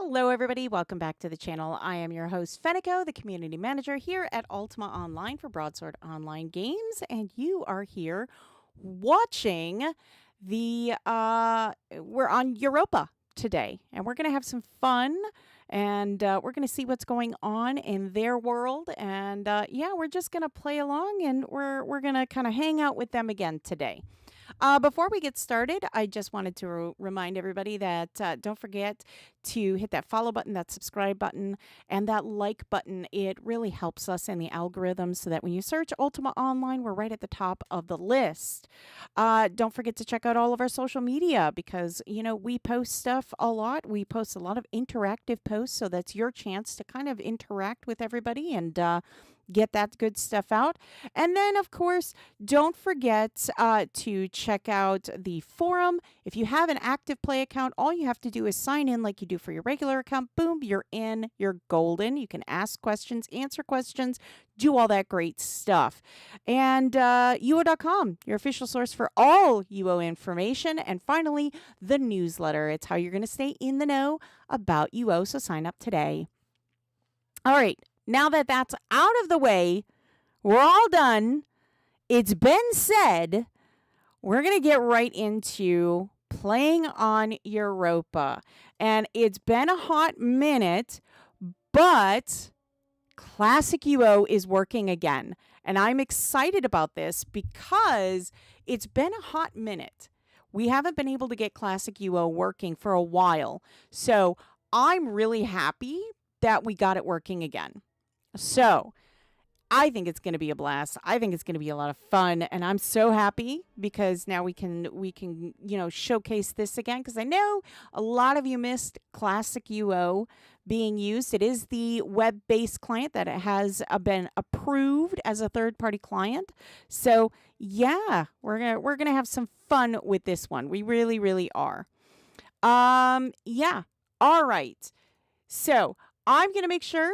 Hello everybody, welcome back to the channel. I am your host Fenneko, the community manager here at Ultima Online for Broadsword Online Games, and you are here watching we're on Europa today, and we're going to have some fun, and we're going to see what's going on in their world, and yeah, we're just going to play along, and we're going to kind of hang out with them again today. Before we get started, I just wanted to remind everybody that don't forget to hit that follow button, that subscribe button, and that like button. It really helps us in the algorithm so that when you search Ultima Online, we're right at the top of the list. Don't forget to check out all of our social media because, you know, we post stuff a lot. We post a lot of interactive posts, so that's your chance to kind of interact with everybody and get that good stuff out. And then, of course, don't forget to check out the forum. If you have an active play account, all you have to do is sign in like you do for your regular account. Boom, you're in. You're golden. You can ask questions, answer questions, do all that great stuff. And UO.com, your official source for all UO information. And finally, the newsletter. It's how you're going to stay in the know about UO, so sign up today. All right. Now that that's out of the way, we're all done. It's been said. We're going to get right into playing on Europa. And it's been a hot minute, but Classic UO is working again. And I'm excited about this because it's been a hot minute. We haven't been able to get Classic UO working for a while. So I'm really happy that we got it working again. So I think it's going to be a blast. I think it's going to be a lot of fun, and I'm so happy because now we can showcase this again, because I know a lot of you missed Classic UO being used. It is the web-based client that it has been approved as a third-party client. So yeah, we're gonna have some fun with this one. We really are. Yeah. All right. So I'm going to make sure,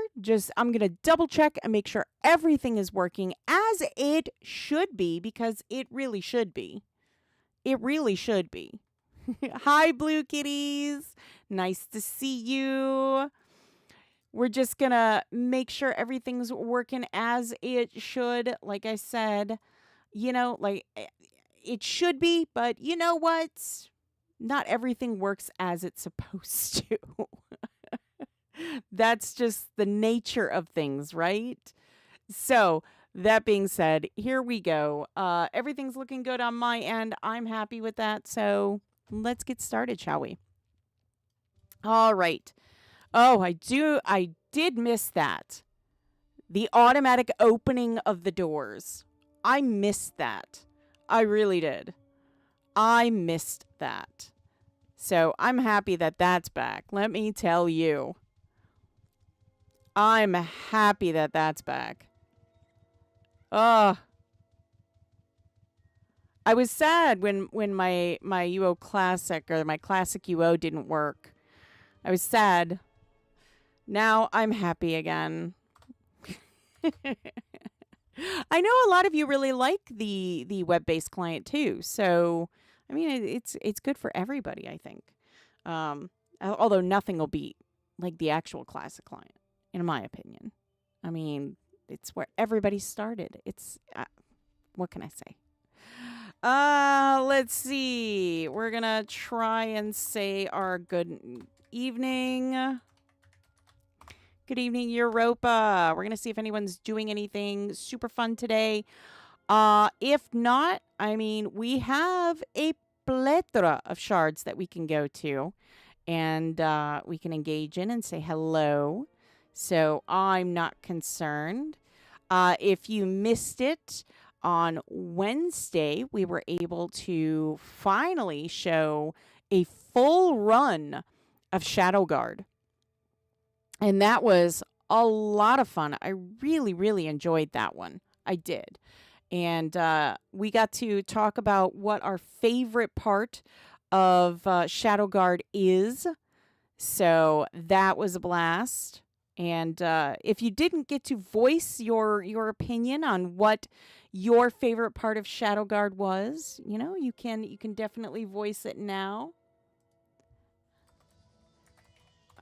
I'm going to double check and make sure everything is working as it should be, because it really should be. It really should be. Hi, Blue Kitties. Nice to see you. We're just going to make sure everything's working as it should. Like I said, you know, like it should be, but you know what? Not everything works as it's supposed to. That's just the nature of things, right? So that being said, here we go. Everything's looking good on my end. I'm happy with that. So let's get started, shall we? All right. Oh, I did miss that. The automatic opening of the doors. I missed that. I really did. I missed that. So I'm happy that that's back. Let me tell you. I'm happy that that's back. I was sad when my UO Classic or my Classic UO didn't work. I was sad. Now I'm happy again. I know a lot of you really like the web-based client too. So, I mean, it's good for everybody, I think. Although nothing will beat like the actual Classic client, in my opinion. I mean, it's where everybody started. It's, what can I say? Let's see. We're going to try and say our good evening. Good evening, Europa. We're going to see if anyone's doing anything super fun today. If not, I mean, we have a plethora of shards that we can go to. And we can engage in and say hello. So I'm not concerned. If you missed it, on Wednesday, we were able to finally show a full run of Shadow Guard. And that was a lot of fun. I really enjoyed that one. I did. And we got to talk about what our favorite part of Shadow Guard is. So that was a blast. And if you didn't get to voice your opinion on what your favorite part of Shadow Guard was, you know, you can definitely voice it now.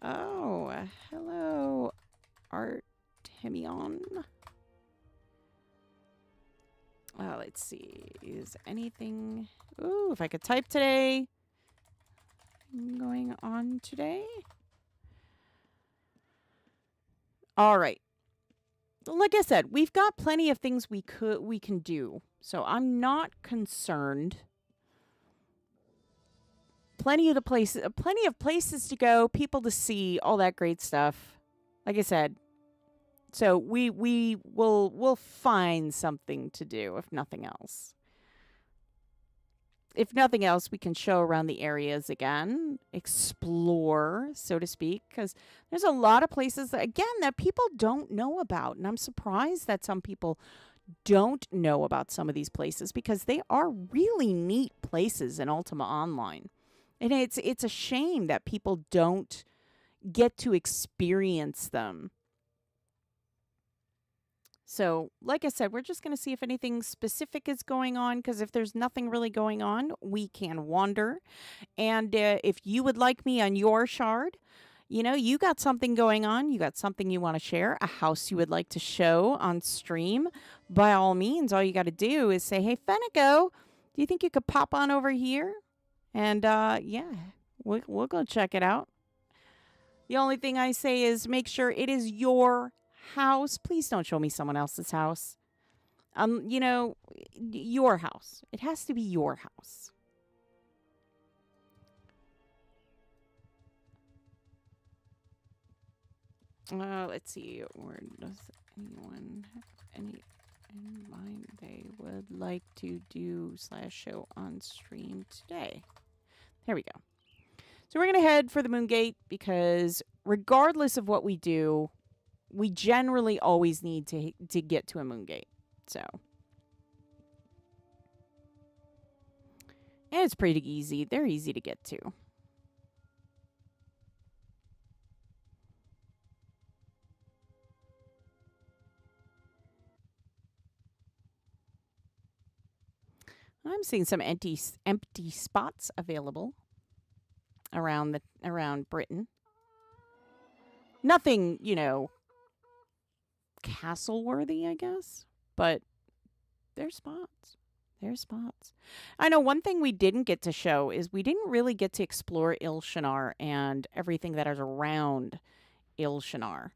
Oh, hello, Artemion. Let's see. Is anything... Ooh, if I could type today. Going on today. All right. Like I said, we've got plenty of things we can do. So I'm not concerned. Plenty of places to go, people to see, all that great stuff. Like I said, so we'll find something to do, if nothing else. If nothing else, we can show around the areas again, explore, so to speak, because there's a lot of places that, again, that people don't know about, and I'm surprised that some people don't know about some of these places because they are really neat places in Ultima Online. And it's a shame that people don't get to experience them. So, like I said, we're just going to see if anything specific is going on, because if there's nothing really going on, we can wander. And if you would like me on your shard, you know, you got something going on, you got something you want to share, a house you would like to show on stream, by all means, all you got to do is say, hey, Fenneko, do you think you could pop on over here? And yeah, we'll go check it out. The only thing I say is make sure it is your house. Please don't show me someone else's house. You know, your house. It has to be your house. Let's see. Or does anyone have any in mind they would like to do / show on stream today? There we go. So we're going to head for the Moon Gate because regardless of what we do, we generally always need to get to a Moon Gate. So. And it's pretty easy. They're easy to get to. I'm seeing some empty spots available around Britain. Nothing, you know, castle worthy, I guess, but there's spots. There's spots. I know one thing we didn't get to show is we didn't really get to explore Ilshenar and everything that is around Ilshenar.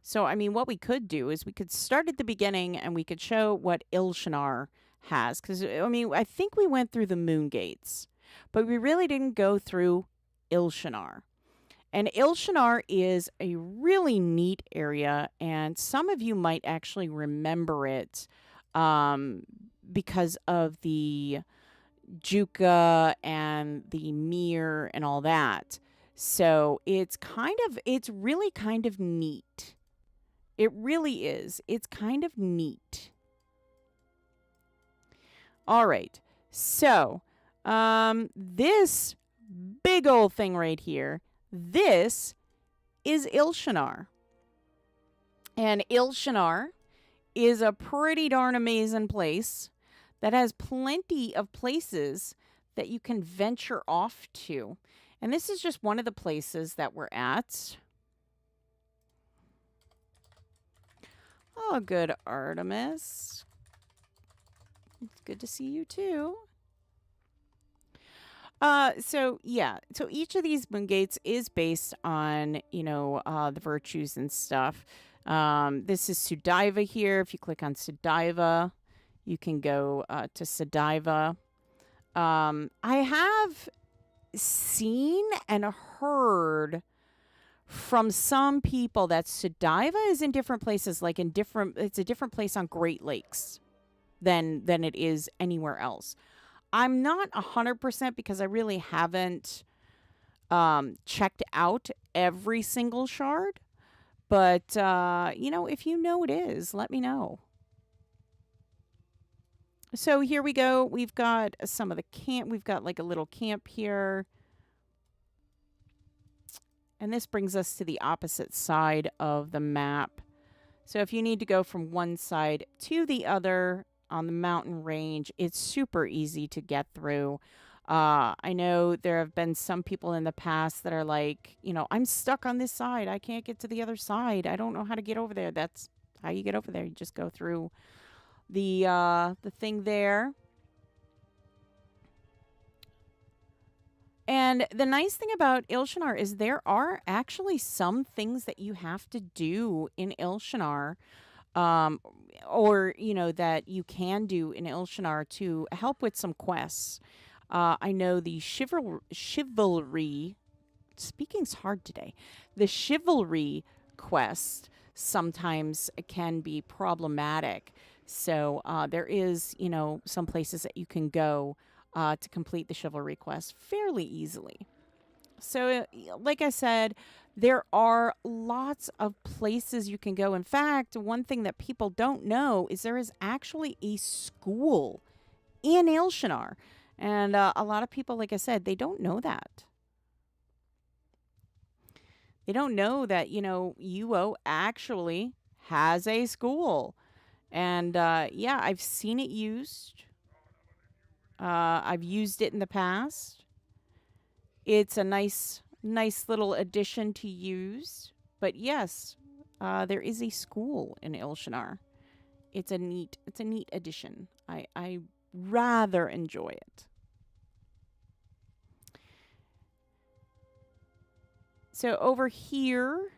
So, I mean, what we could do is we could start at the beginning and we could show what Ilshenar has. Because, I mean, I think we went through the Moon Gates, but we really didn't go through Ilshenar. And Ilshenar is a really neat area, and some of you might actually remember it because of the Juka and the Mir and all that. So it's really kind of neat. It really is. It's kind of neat. All right. So this big old thing right here, this is Ilshenar. And Ilshenar is a pretty darn amazing place that has plenty of places that you can venture off to. And this is just one of the places that we're at. Oh, good, Artemis. It's good to see you, too. So each of these moon gates is based on, you know, the virtues and stuff. This is Sudaiva here. If you click on Sudaiva, you can go to Sudaiva. I have seen and heard from some people that Sudaiva is in different places, like it's a different place on Great Lakes than it is anywhere else. I'm not 100% because I really haven't checked out every single shard. But, you know, if you know it is, let me know. So here we go. We've got some of the camp. We've got like a little camp here. And this brings us to the opposite side of the map. So if you need to go from one side to the other on the mountain range, it's super easy to get through. I know there have been some people in the past that are like, you know, I'm stuck on this side. I can't get to the other side. I don't know how to get over there. That's how you get over there. You just go through the thing there. And the nice thing about Ilshenar is there are actually some things that you have to do in Ilshenar, um, or, you know, that you can do in Ilshenar to help with some quests. I know the chivalry, speaking's hard today, the chivalry quest sometimes can be problematic. So there is, you know, some places that you can go to complete the chivalry quest fairly easily. So, like I said, there are lots of places you can go. In fact, one thing that people don't know is there is actually a school in Ilshenar. And a lot of people, like I said, they don't know that. They don't know that, you know, UO actually has a school. And yeah, I've seen it used. I've used it in the past. It's a nice little addition to use. But yes, there is a school in Ilshenar. It's a neat addition. I rather enjoy it. So over here,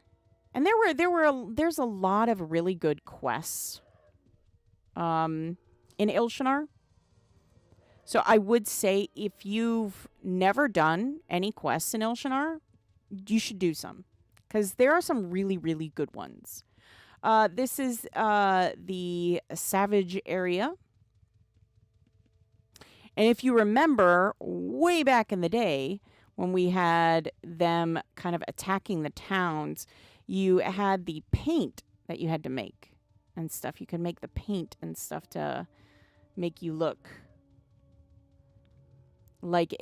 and there's a lot of really good quests in Ilshenar. So I would say if you've never done any quests in Ilshenar, you should do some, because there are some really, really good ones. This is the Savage area. And if you remember, way back in the day, when we had them kind of attacking the towns, you had the paint that you had to make and stuff. You could make the paint and stuff to make you look like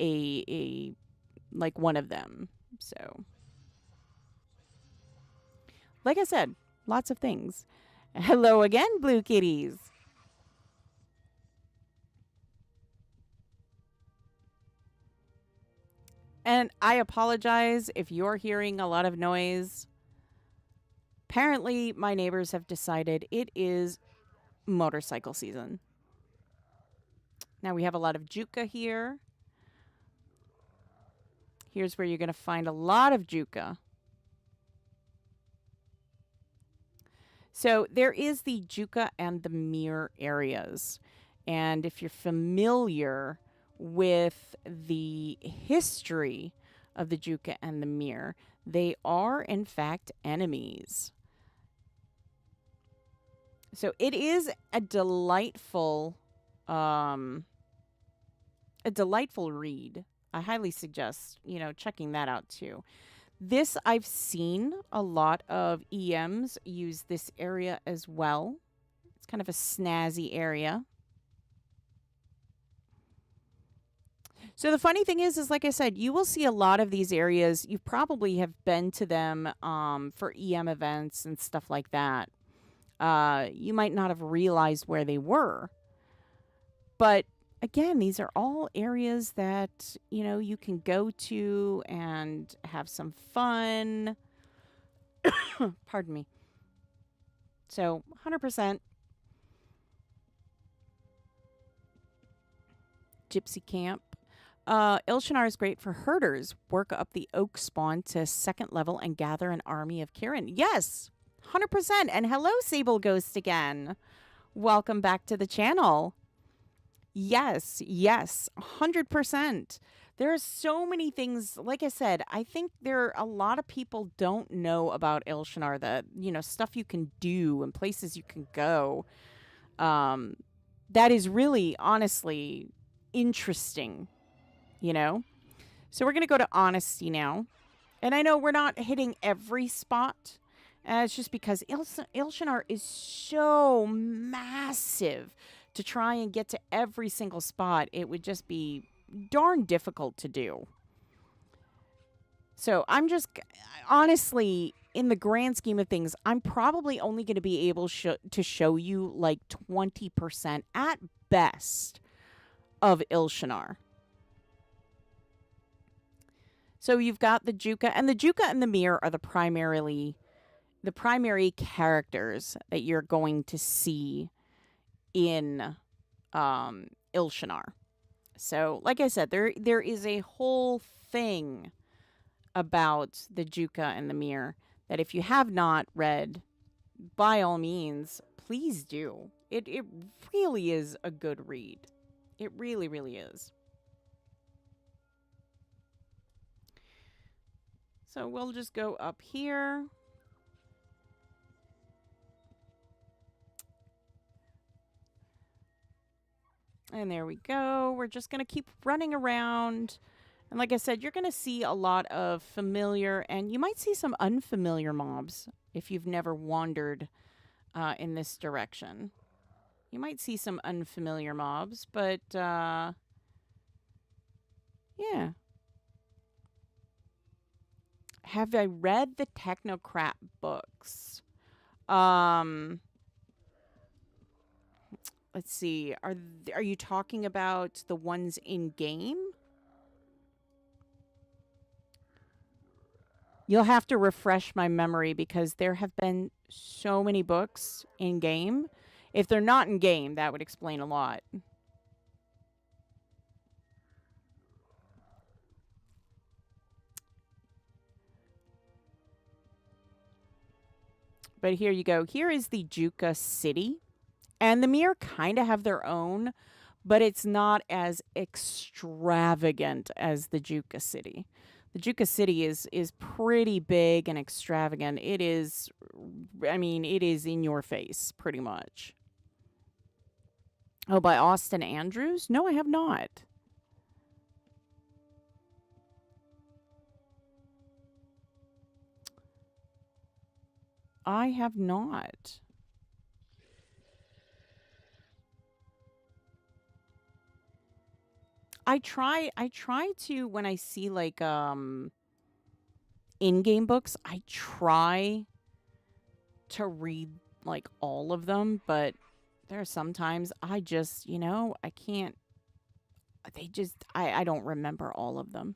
like one of them. So, like I said, lots of things. Hello again, Blue Kitties. And I apologize if you're hearing a lot of noise. Apparently, my neighbors have decided it is motorcycle season. Now we have a lot of Juka here. Here's where you're going to find a lot of Juka. So there is the Juka and the Mir areas. And if you're familiar with the history of the Juka and the Mir, they are in fact enemies. So it is a delightful read. I highly suggest, you know, checking that out too. This, I've seen a lot of EMs use this area as well. It's kind of a snazzy area. So the funny thing is like I said, you will see a lot of these areas. You probably have been to them for EM events and stuff like that. You might not have realized where they were. But again, these are all areas that, you know, you can go to and have some fun. Pardon me. So 100% Gypsy Camp. Ilshenar is great for herders. Work up the oak spawn to 2nd level and gather an army of Kirin. Yes, 100%. And hello, Sable Ghost again. Welcome back to the channel. Yes, 100%. There are so many things. Like I said, I think there are a lot of people don't know about Ilshenar, that, you know, stuff you can do and places you can go. That is really, honestly, interesting, you know? So we're going to go to Honesty now. And I know we're not hitting every spot. It's just because Ilshenar is so massive. To try and get to every single spot, it would just be darn difficult to do. So I'm just, honestly, in the grand scheme of things, I'm probably only going to be able to show you like 20% at best of Ilshenar. So you've got the Juka, and the Juka and the Mir are the primary characters that you're going to see in Ilshenar. So, like I said, there is a whole thing about the Juka and the Mir that if you have not read, by all means, please do. It really is a good read. It really, really is. So we'll just go up here. And there we go. We're just going to keep running around. And like I said, you're going to see a lot of familiar, and you might see some unfamiliar mobs if you've never wandered in this direction. You might see some unfamiliar mobs, but yeah. Have I read the Technocrat books? Let's see. Are you talking about the ones in game? You'll have to refresh my memory because there have been so many books in game. If they're not in game, that would explain a lot. But here you go. Here is the Juka city. And the Mir kind of have their own, but it's not as extravagant as the Juka city. The Juka city is pretty big and extravagant. It is, I mean, it is in your face, pretty much. Oh, by Austin Andrews? No, I have not. I have not. I try to, when I see like in-game books, I try to read like all of them, but there are sometimes I just, I can't. I don't remember all of them.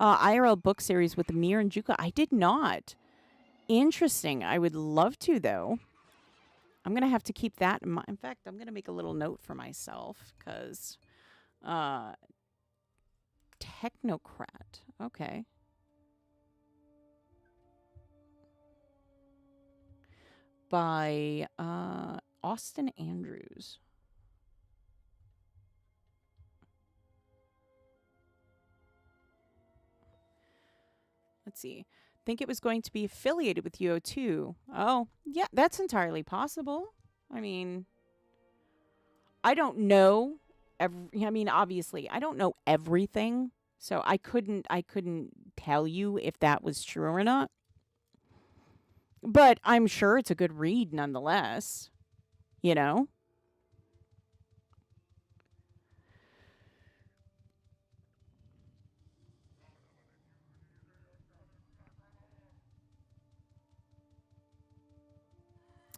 IRL book series with Mir and Juka. I did not. Interesting. I would love to, though. I'm going to have to keep that in mind. In fact, I'm going to make a little note for myself because Technocrat. Okay. By Austin Andrews. Let's see. Think it was going to be affiliated with UO2. Oh, yeah, that's entirely possible. I mean, I don't know. Obviously, I don't know everything, so I couldn't tell you if that was true or not. But I'm sure it's a good read nonetheless. You know?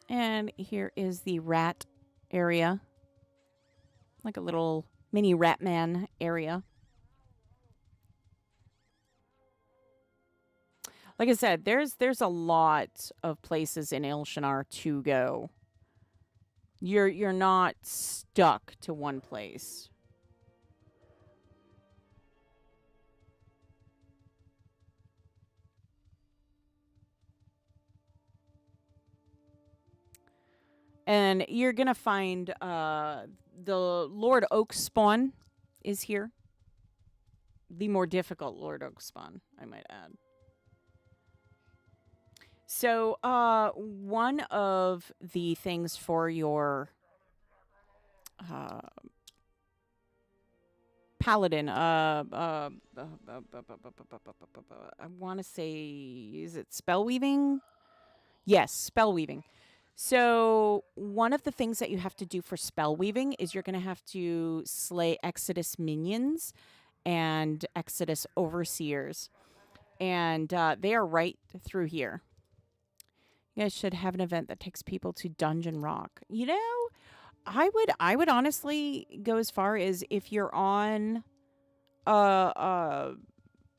And here is the rat area. Like a little mini Ratman area. Like I said, there's a lot of places in Ilshenar to go. You're not stuck to one place. And you're going to find the Lord Oak spawn is here. The more difficult Lord Oak spawn, I might add. So, one of the things for your paladin, I want to say, is it spell weaving? Yes, spell weaving. So one of the things that you have to do for spell weaving is you're going to have to slay Exodus minions and Exodus overseers. And they are right through here. You guys should have an event that takes people to Dungeon Rock. You know, I would honestly go as far as if you're on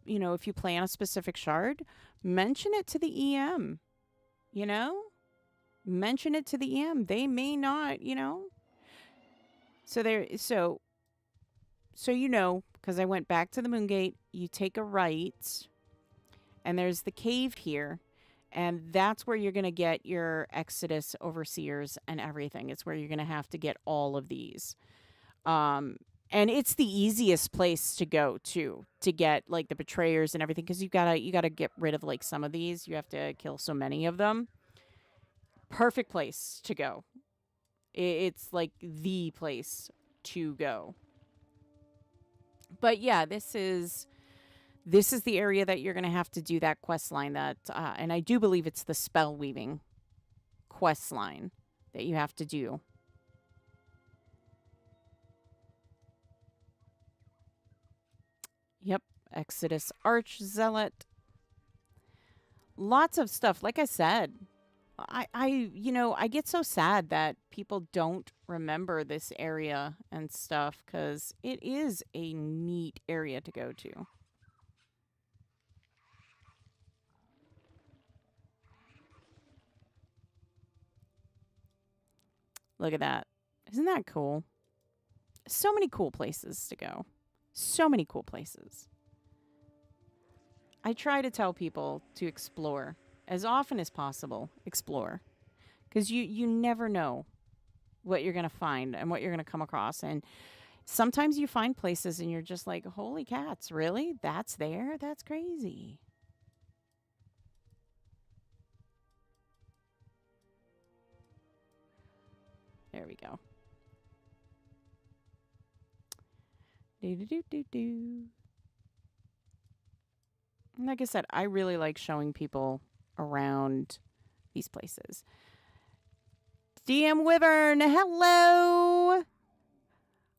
you know, if you play on a specific shard, mention it to the EM, you know? Mention it to the EM. They may not, you know. So there so you know, because I went back to the Moongate, you take a right and there's the cave here. And that's where you're going to get your Exodus overseers and everything. It's where you're going to have to get all of these. And it's the easiest place to go to get like the betrayers and everything, because you gotta get rid of like some of these. You have to kill so many of them. Perfect place to go. It's like the place to go. But yeah, this is the area that you're gonna have to do that quest line. That and I do believe it's the spell weaving quest line that you have to do. Yep, Exodus Arch Zealot. Lots of stuff. Like I said, you know, I get so sad that people don't remember this area and stuff, because it is a neat area to go to. Look at that. Isn't that cool? So many cool places to go. So many cool places. I try to tell people to explore as often as possible. Explore. Because you never know what you're going to find and what you're going to come across. And sometimes you find places and you're just like, holy cats, really? That's there? That's crazy. There we go. Do. Like I said, I really like showing people around these places. DM Wyvern, hello.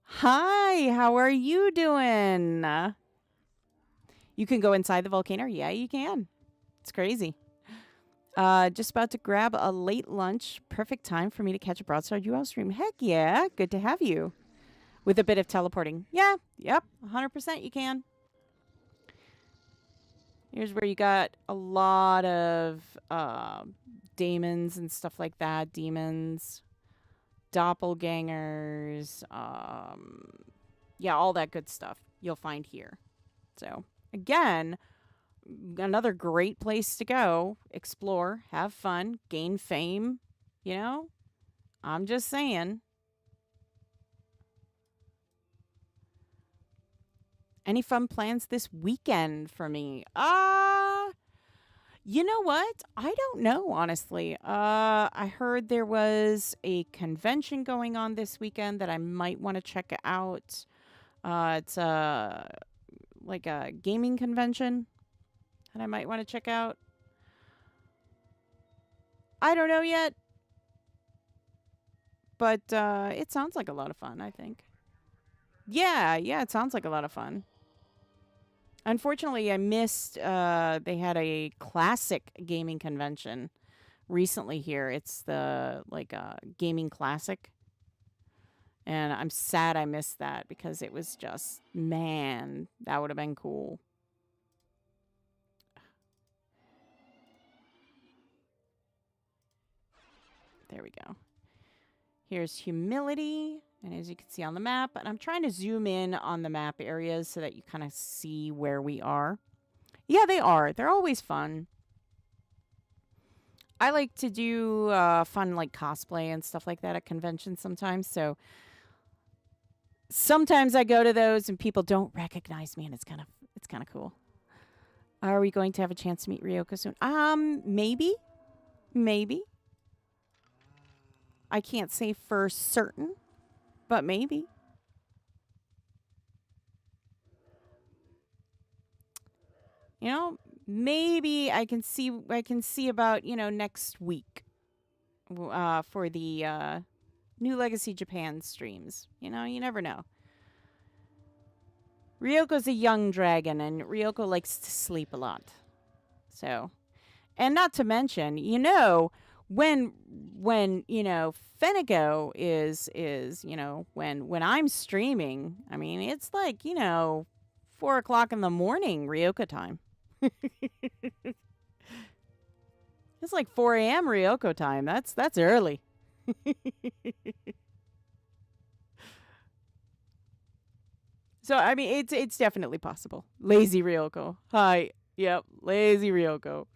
Hi, how are you doing? You can go inside the volcano? Yeah, you can. It's crazy. Just about to grab a late lunch. Perfect time for me to catch a Broadsword UL stream. Heck yeah, good to have you. With a bit of teleporting. Yeah, yep, 100% you can. Here's where you got a lot of daemons and stuff like that. Demons, doppelgangers, yeah, all that good stuff you'll find here. So, again, another great place to go. Explore, have fun, gain fame, you know? I'm just saying. Any fun plans this weekend for me? You know what? I don't know, honestly. I heard there was a convention going on this weekend that I might want to check out. It's like a gaming convention that I might want to check out. I don't know yet. But it sounds like a lot of fun, I think. Yeah, it sounds like a lot of fun. Unfortunately, I missed, they had a classic gaming convention recently here. It's the, like, gaming classic. And I'm sad I missed that because it was just, man, that would have been cool. There we go. Here's humility. And as you can see on the map, and I'm trying to zoom in on the map areas so that you kind of see where we are. Yeah, they are. They're always fun. I like to do fun like cosplay and stuff like that at conventions sometimes. So sometimes I go to those and people don't recognize me, and it's kind of cool. Are we going to have a chance to meet Ryoko soon? Maybe. I can't say for certain. But maybe. You know, maybe I can see about, you know, next week for the New Legacy Japan streams. You know, you never know. Ryoko's a young dragon, and Ryoko likes to sleep a lot. So, and not to mention, you know, when you know, Fenneko is you know, when I'm streaming, I mean, it's like, you know, 4 o'clock in the morning, Ryoka time. It's like 4 a.m. Ryoko time. That's early. So I mean, it's definitely possible. Lazy Ryoko. Hi. Yep. Lazy Ryoko.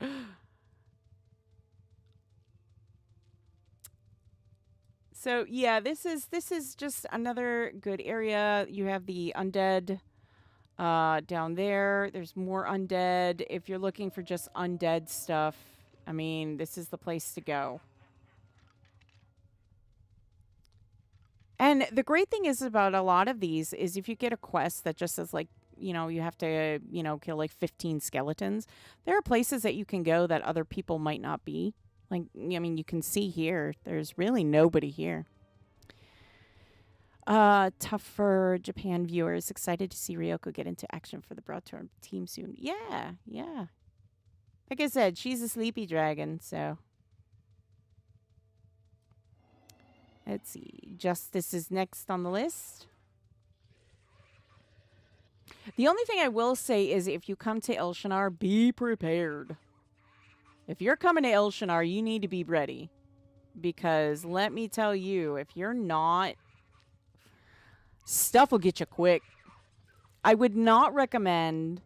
So yeah, this is just another good area. You have the undead down there. There's more undead. If you're looking for just undead stuff, I mean, this is the place to go. And the great thing is about a lot of these is if you get a quest that just says like, you know, you have to, you know, kill like 15 skeletons, there are places that you can go that other people might not be. Like, I mean, you can see here, there's really nobody here. Tough for Japan viewers. Excited to see Ryoko get into action for the Broad team soon. Yeah, yeah. Like I said, she's a sleepy dragon, so. Let's see. Justice is next on the list. The only thing I will say is if you come to Ilshenar, be prepared. If you're coming to Ilshenar, you need to be ready. Because let me tell you, if you're not, stuff will get you quick. I would not recommend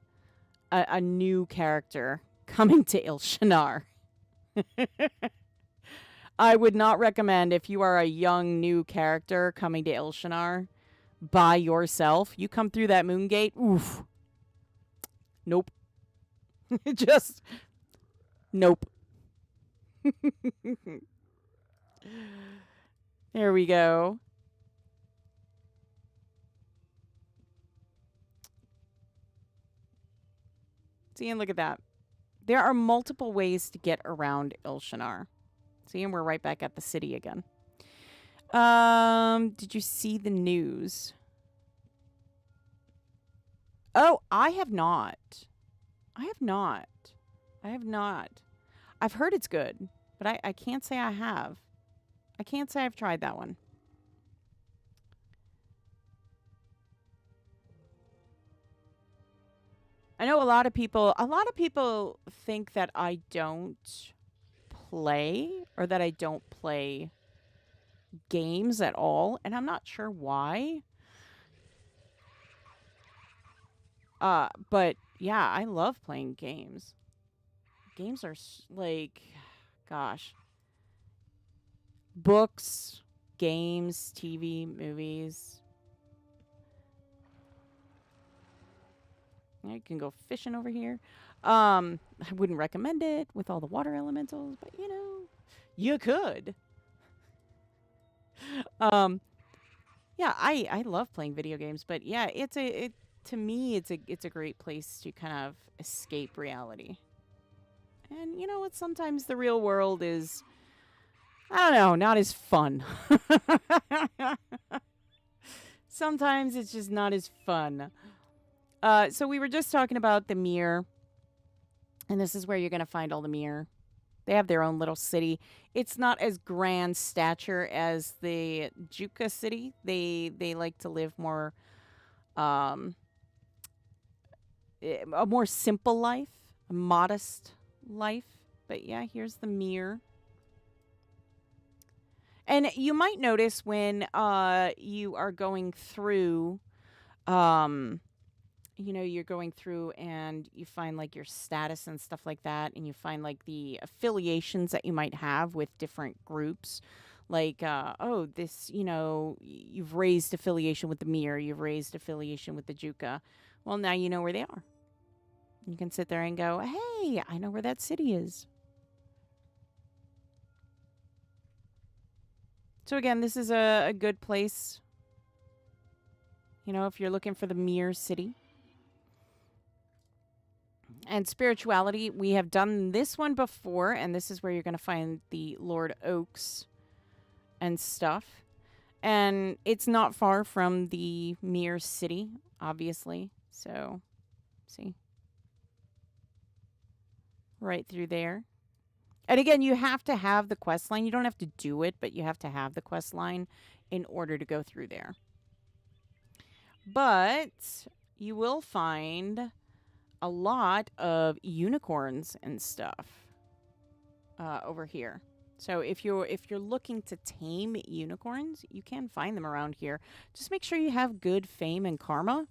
a new character coming to Ilshenar. I would not recommend if you are a young new character coming to Ilshenar by yourself. You come through that moon gate, oof. Nope. Just, nope. There we go. See, and look at that. There are multiple ways to get around Ilshenar. See, and we're right back at the city again. Did you see the news? Oh, I have not. I have not. I have not. I've heard it's good, but I can't say I have. I can't say I've tried that one. I know a lot of people think that I don't play or that I don't play games at all, and I'm not sure why. But yeah, I love playing games. Games are like, gosh. Books, games, TV, movies. You can go fishing over here. I wouldn't recommend it with all the water elementals, but you know, you could. Yeah, I love playing video games, but yeah, to me it's a great place to kind of escape reality. And you know what? Sometimes the real world is, I don't know, not as fun. Sometimes it's just not as fun. So we were just talking about the Mir, and this is where you're going to find all the Mir. They have their own little city. It's not as grand stature as the Juka city. They like to live more, a more simple life, a modest life. But yeah, here's the Mir. And you might notice when you are going through, you know, you're going through and you find like your status and stuff like that, and you find like the affiliations that you might have with different groups. Like, oh, this, you know, you've raised affiliation with the Mir, you've raised affiliation with the Juka. Well, now you know where they are. You can sit there and go, hey, I know where that city is. So again, this is a good place, you know, if you're looking for the Mir city. And spirituality, we have done this one before, and this is where you're going to find the Lord Oaks and stuff. And it's not far from the Mir city, obviously. So, see? Right through there. And again, you have to have the quest line. You don't have to do it, but you have to have the quest line in order to go through there. But you will find a lot of unicorns and stuff over here. So if you're looking to tame unicorns, you can find them around here. Just make sure you have good fame and karma,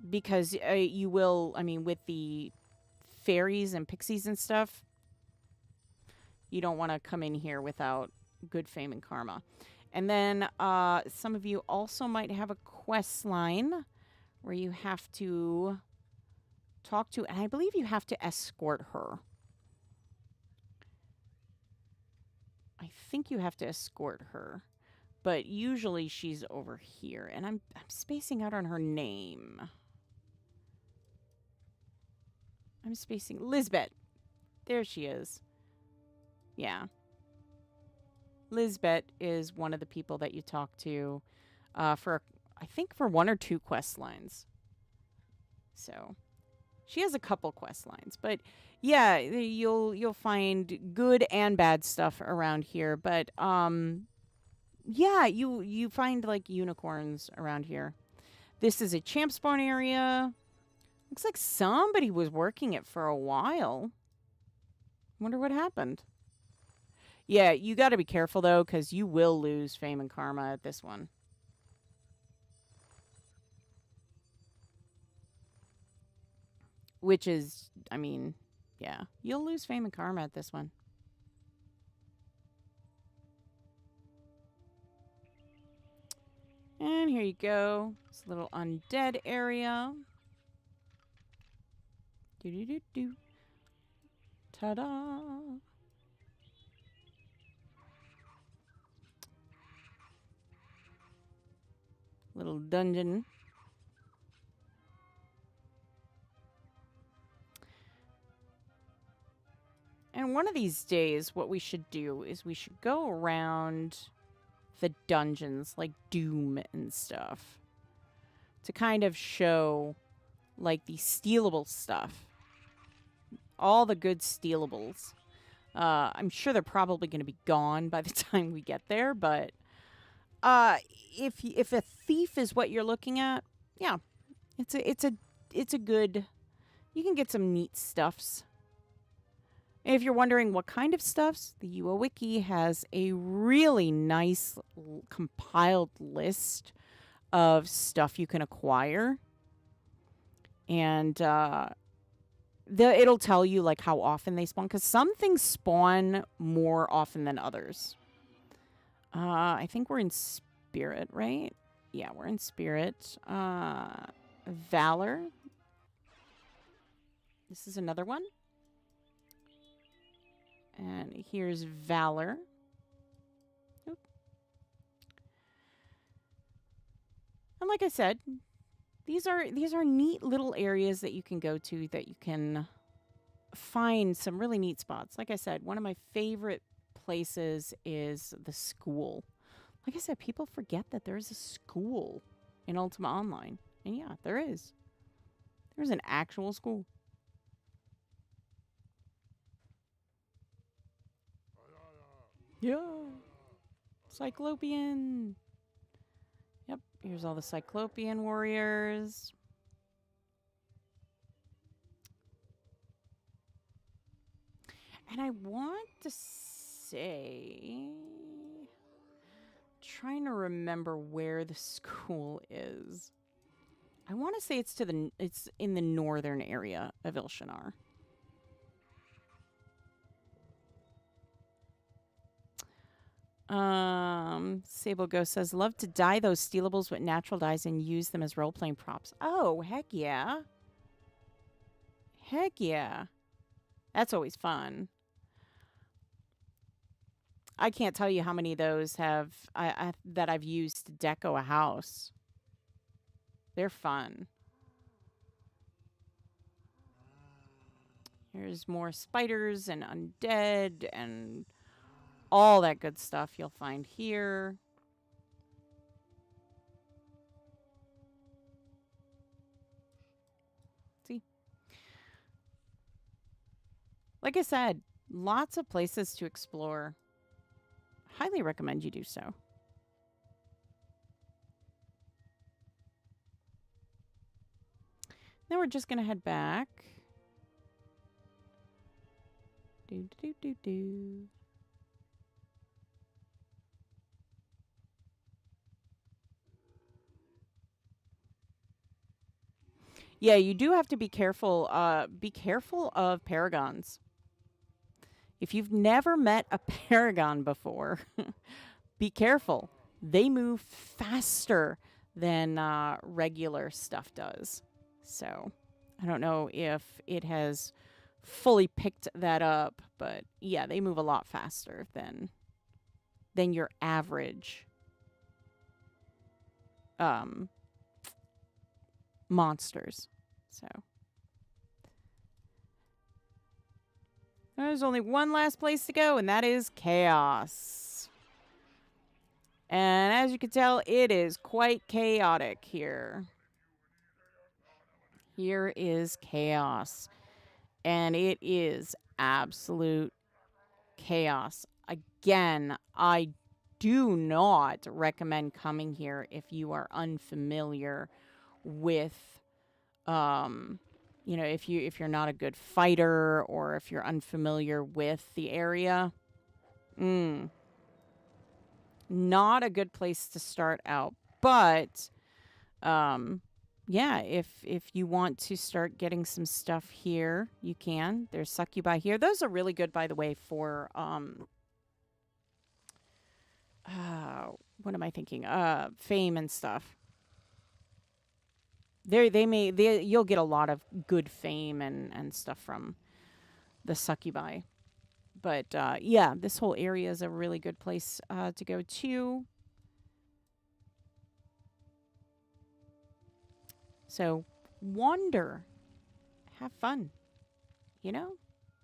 because you will. I mean, with the fairies and pixies and stuff, you don't want to come in here without good fame and karma. And then some of you also might have a quest line where you have to talk to, and I believe you have to escort her. I think you have to escort her, but usually she's over here, and I'm spacing out on her name. I'm spacing Lisbeth. There she is. Yeah. Lisbeth is one of the people that you talk to for, I think, for 1 or 2 quest lines. So she has a couple quest lines, but yeah, you'll find good and bad stuff around here. But yeah, you find like unicorns around here. This is a champ spawn area. Looks like somebody was working it for a while. Wonder what happened. Yeah, you got to be careful though, because you will lose fame and karma at this one. Which is, I mean, yeah, you'll lose fame and karma at this one. And here you go. It's a little undead area. Do-do-do-do. Ta-da! Little dungeon. And one of these days, what we should do is we should go around the dungeons, like Doom and stuff, to kind of show, like, the stealable stuff. All the good stealables. I'm sure they're probably going to be gone by the time we get there, but if a thief is what you're looking at, yeah, it's a good. You can get some neat stuffs. If you're wondering what kind of stuffs, the UO Wiki has a really nice compiled list of stuff you can acquire. And it'll tell you like how often they spawn, because some things spawn more often than others. I think we're in Spirit, right? Yeah, we're in Spirit. Valor. This is another one. And here's Valor. Oop. And like I said, these are neat little areas that you can go to, that you can find some really neat spots. Like I said, one of my favorite places is the school. Like I said, people forget that there's a school in Ultima Online. And yeah, there is. There's an actual school. Yeah. Cyclopean. Yep, here's all the Cyclopean warriors. And I want to say, trying to remember where the school is. I want to say it's in the northern area of Ilshenar. Sable Ghost says, love to dye those stealables with natural dyes and use them as role-playing props. Oh, heck yeah. Heck yeah. That's always fun. I can't tell you how many of those that I've used to deco a house. They're fun. Here's more spiders and undead and all that good stuff you'll find here. See? Like I said, lots of places to explore. Highly recommend you do so. Then we're just going to head back. Do, do, do, do. Yeah, you do have to be careful. Be careful of paragons. If you've never met a paragon before, be careful. They move faster than regular stuff does. So, I don't know if it has fully picked that up, but yeah, they move a lot faster than your average monsters. So, there's only one last place to go, and that is Chaos. And as you can tell, it is quite chaotic here. Here is Chaos. And it is absolute chaos. Again, I do not recommend coming here if you are unfamiliar with you know, if you're not a good fighter or if you're unfamiliar with the area. Not a good place to start out. But yeah, if you want to start getting some stuff here, you can. There's succubi here. Those are really good, by the way, for what am I thinking? Fame and stuff. You'll get a lot of good fame and stuff from the succubi. But yeah, this whole area is a really good place to go to. So wander, have fun, you know,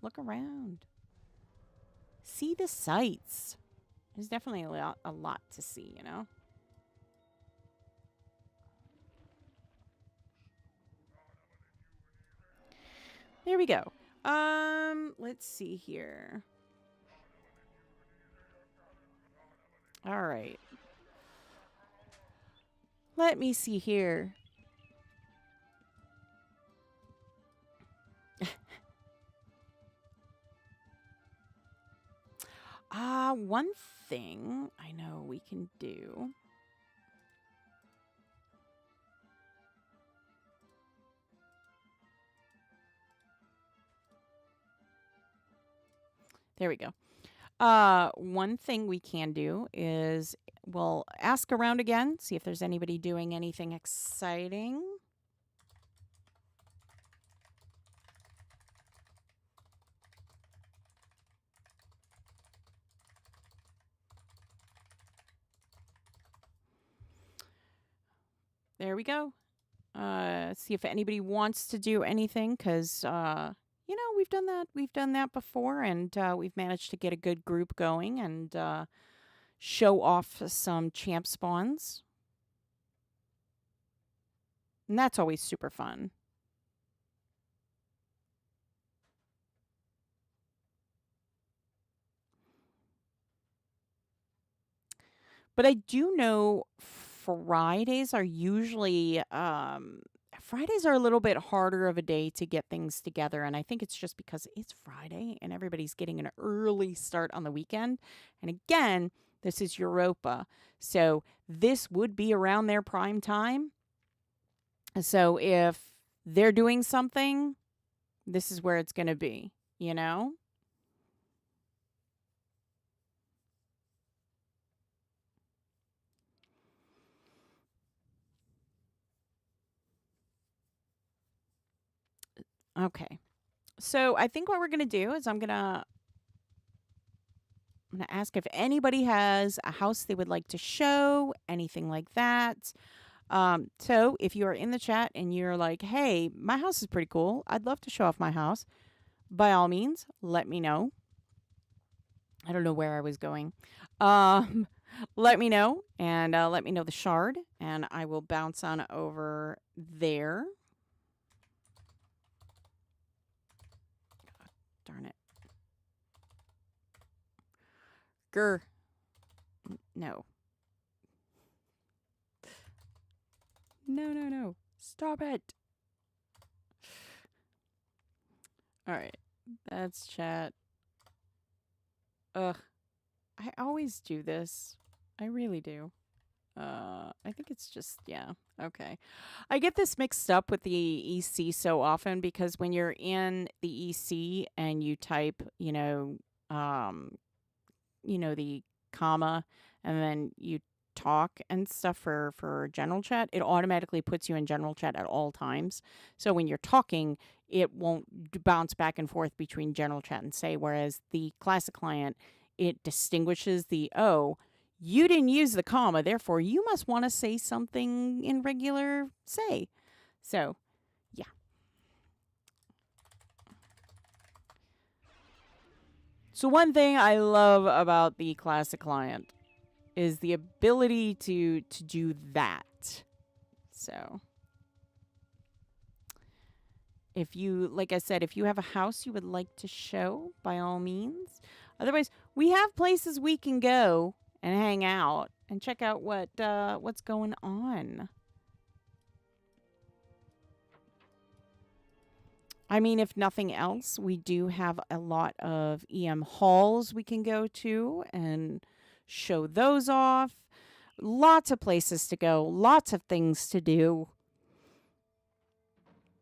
look around, see the sights. There's definitely a lot to see, you know. There we go. Let's see here. All right. Let me see here. One thing I know we can do. There we go. One thing we can do is we'll ask around again, see if there's anybody doing anything exciting. There we go. See if anybody wants to do anything, because you know, we've done that. We've done that before, and we've managed to get a good group going and show off some champ spawns. And that's always super fun. But I do know Fridays are usually Fridays are a little bit harder of a day to get things together, and I think it's just because it's Friday and everybody's getting an early start on the weekend. And again, this is Europa, so this would be around their prime time. So if they're doing something, this is where it's going to be, you know? Okay. So I think what we're going to do is I'm going to ask if anybody has a house they would like to show, anything like that. So if you are in the chat and you're like, hey, my house is pretty cool, I'd love to show off my house, by all means, let me know. I don't know where I was going. Let me know, and let me know the shard, and I will bounce on over there. God, darn it. Grr. No. No, no, no. Stop it. All right. That's chat. Ugh. I always do this. I really do. I think it's just, yeah. Okay. I get this mixed up with the EC so often because when you're in the EC and you type, the comma and then you talk and stuff for general chat, it automatically puts you in general chat at all times. So when you're talking, it won't bounce back and forth between general chat and say, whereas the classic client, it distinguishes the, oh, you didn't use the comma, therefore you must want to say something in regular say. So, yeah. So one thing I love about the classic client is the ability to do that. So if you, like I said, if you have a house you would like to show, by all means. Otherwise, we have places we can go and hang out and check out what's going on. I mean, if nothing else, we do have a lot of EM halls we can go to and show those off. Lots of places to go, lots of things to do.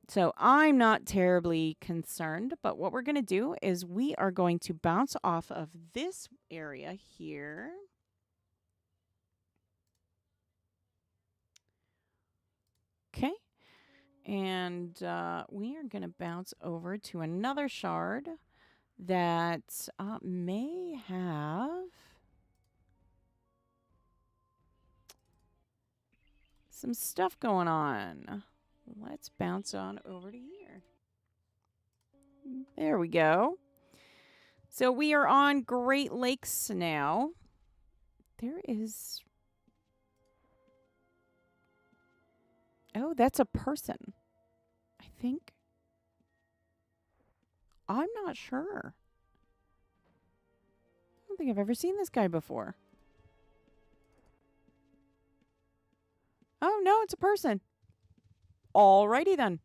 So I'm not terribly concerned, but what we're going to do is we are going to bounce off of this area here. Okay. And we are going to bounce over to another shard that may have some stuff going on. Let's bounce on over to here. There we go. So we are on Great Lakes now. There is... Oh, that's a person. I think. I'm not sure. I don't think I've ever seen this guy before. Oh, no, it's a person. Alrighty then.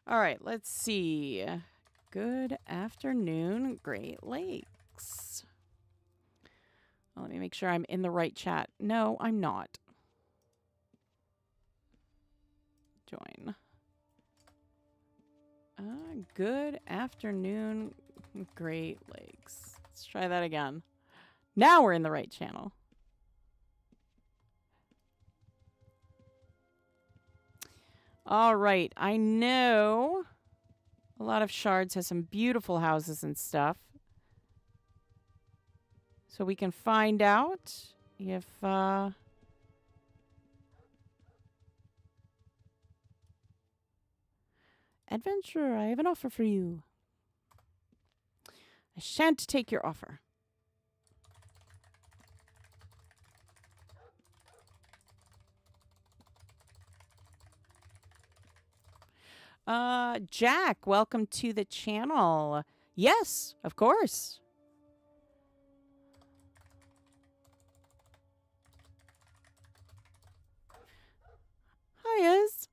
All right, let's see. Good afternoon, Great Lakes. Well, let me make sure I'm in the right chat. No, I'm not. Join. Good afternoon, Great Lakes. Let's try that again. Now we're in the right channel. All right, I know a lot of shards has some beautiful houses and stuff. So we can find out if... Adventurer, I have an offer for you. I shan't take your offer. Jack, welcome to the channel. Yes, of course. Hi, Iz.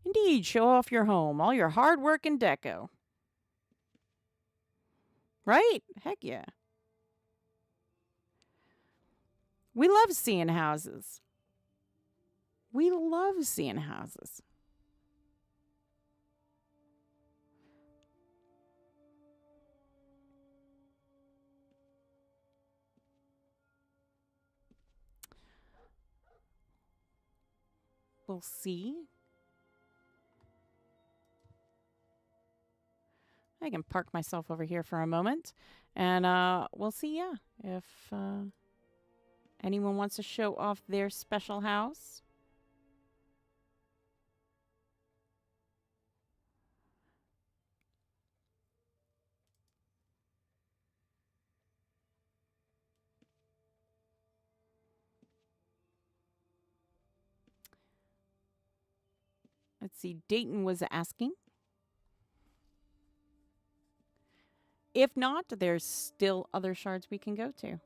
Indeed, show off your home, all your hard work and deco. Right? Heck yeah. We love seeing houses. We love seeing houses. We'll see. I can park myself over here for a moment. And we'll see, yeah, if anyone wants to show off their special house. Let's see. Dayton was asking. If not, there's still other shards we can go to.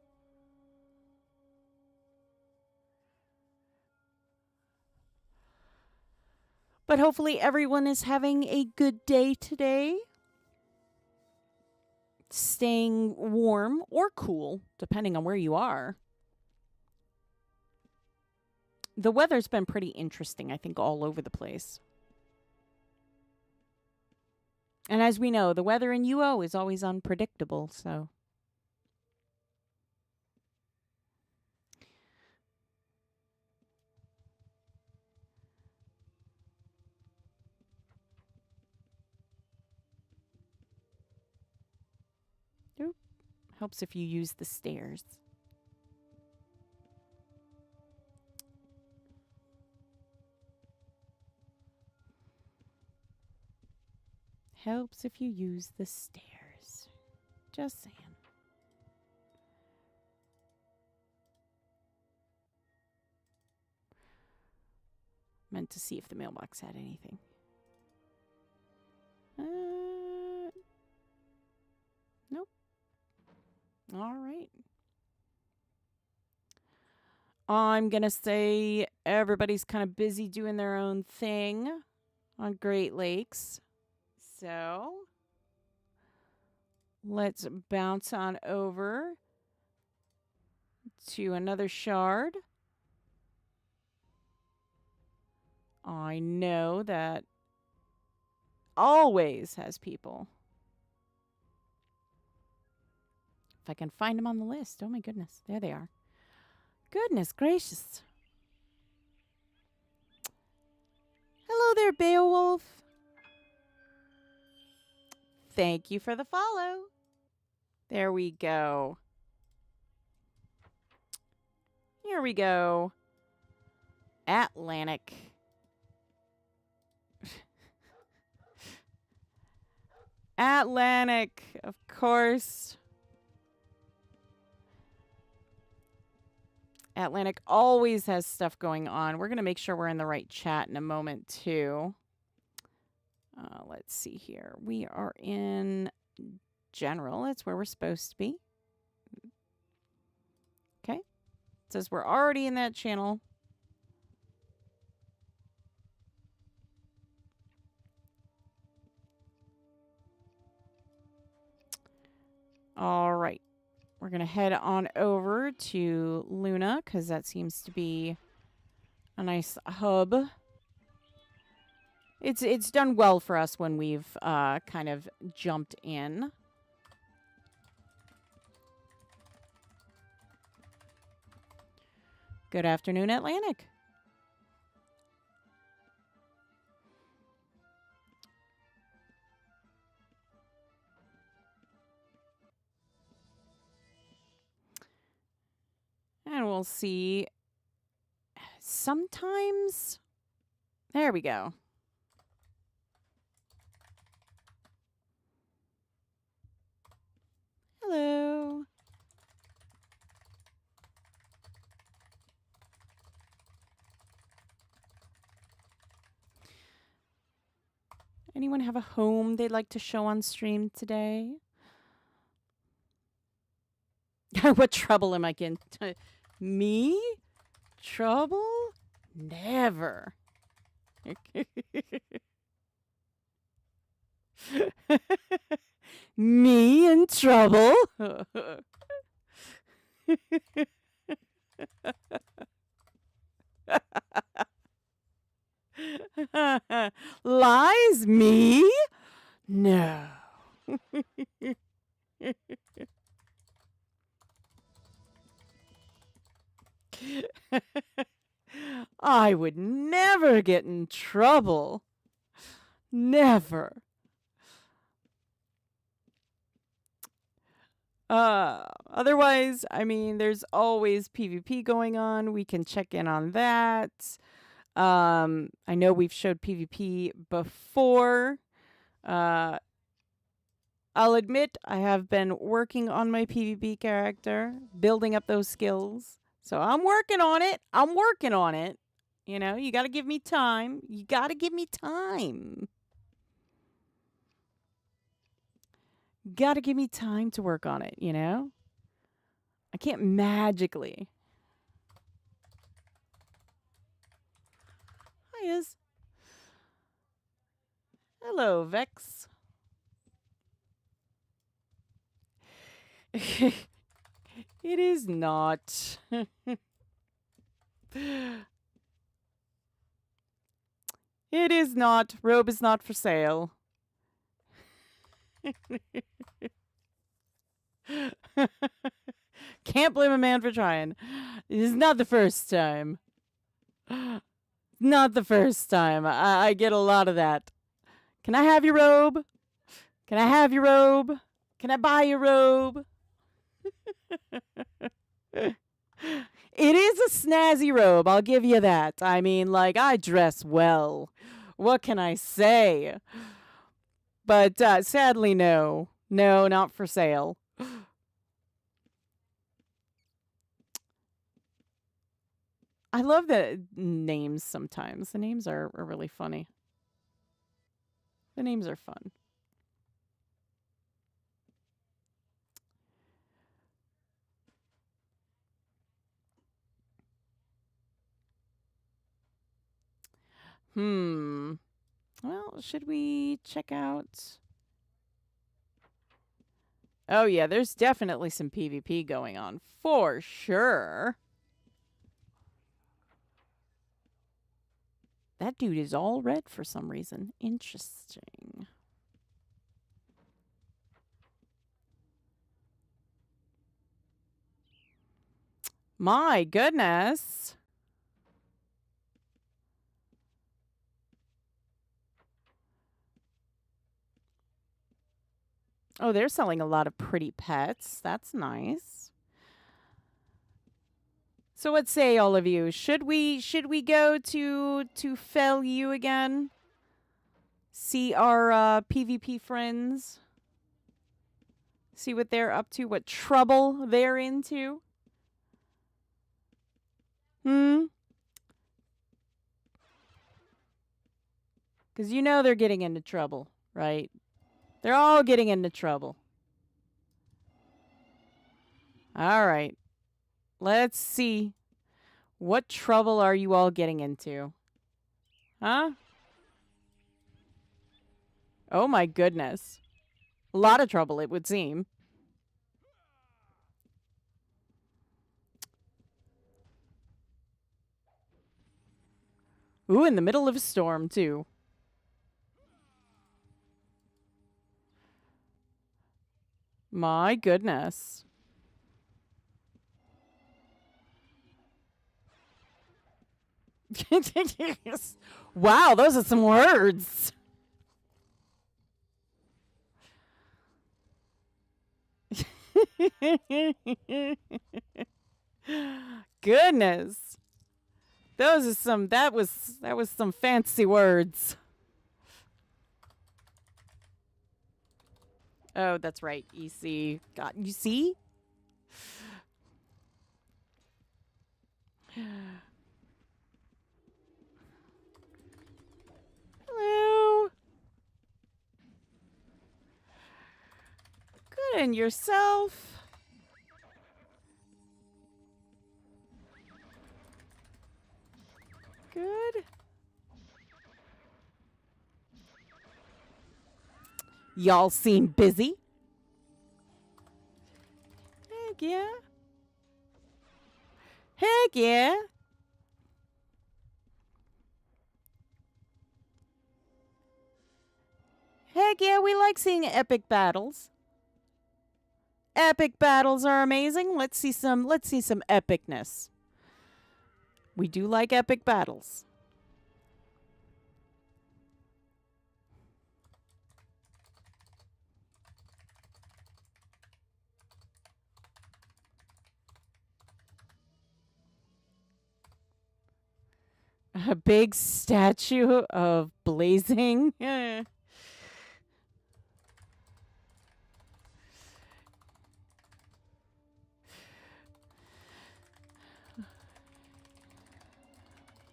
But hopefully everyone is having a good day today. Staying warm or cool, depending on where you are. The weather's been pretty interesting, I think, all over the place. And as we know, the weather in UO is always unpredictable, so. Oop. Helps if you use the stairs. Helps if you use the stairs. Just saying. Meant to see if the mailbox had anything. Nope. All right. I'm going to say everybody's kind of busy doing their own thing on Great Lakes. So let's bounce on over to another shard. I know that always has people. If I can find them on the list. Oh my goodness. There they are. Goodness gracious. Hello there, Beowulf. Thank you for the follow. There we go. Here we go. Atlantic. Atlantic, of course. Atlantic always has stuff going on. We're going to make sure we're in the right chat in a moment, too. Let's see here. We are in general. That's where we're supposed to be. Okay. It says we're already in that channel. All right. We're going to head on over to Luna because that seems to be a nice hub. It's done well for us when we've kind of jumped in. Good afternoon, Atlantic. And we'll see. Sometimes. There we go. Hello. Anyone have a home they'd like to show on stream today? What trouble am I in? Me? Trouble? Never. Me in trouble? Lies? Me? No. I would never get in trouble. Never. Otherwise, I mean, there's always PvP going on. We can check in on that. I know we've showed PvP before. I'll admit I have been working on my PvP character, building up those skills. So I'm working on it. I'm working on it. You know, you got to give me time. You got to give me time. Got to give me time to work on it, you know? I can't magically. Hi, Iz. Hello, Vex. It is not. It is not. Robe is not for sale. Can't blame a man for trying. It is not the first time. Not the first time. I get a lot of that. Can I have your robe? Can I have your robe? Can I buy your robe? It is a snazzy robe, I'll give you that. I mean, like, I dress well. What can I say? But sadly, no. No, not for sale. I love the names sometimes. The names are really funny. The names are fun. Well, should we check out... Oh, yeah, there's definitely some PvP going on. For sure. That dude is all red for some reason. Interesting. My goodness. Oh, they're selling a lot of pretty pets. That's nice. So what say all of you? Should we go to Fell U again? See our PvP friends? See what they're up to, what trouble they're into? Because you know they're getting into trouble, right? They're all getting into trouble. All right. Let's see. What trouble are you all getting into? Huh? Oh my goodness. A lot of trouble, it would seem. Ooh, in the middle of a storm, too. My goodness. Wow, those are some words. Goodness. Those are some that was some fancy words. Oh, that's right. EC. God, you see? Hello. Good, and yourself? Good. Y'all seem busy. Heck yeah. Heck yeah. Heck yeah, we like seeing epic battles. Epic battles are amazing. Let's see some epicness. We do like epic battles. A big statue of blazing.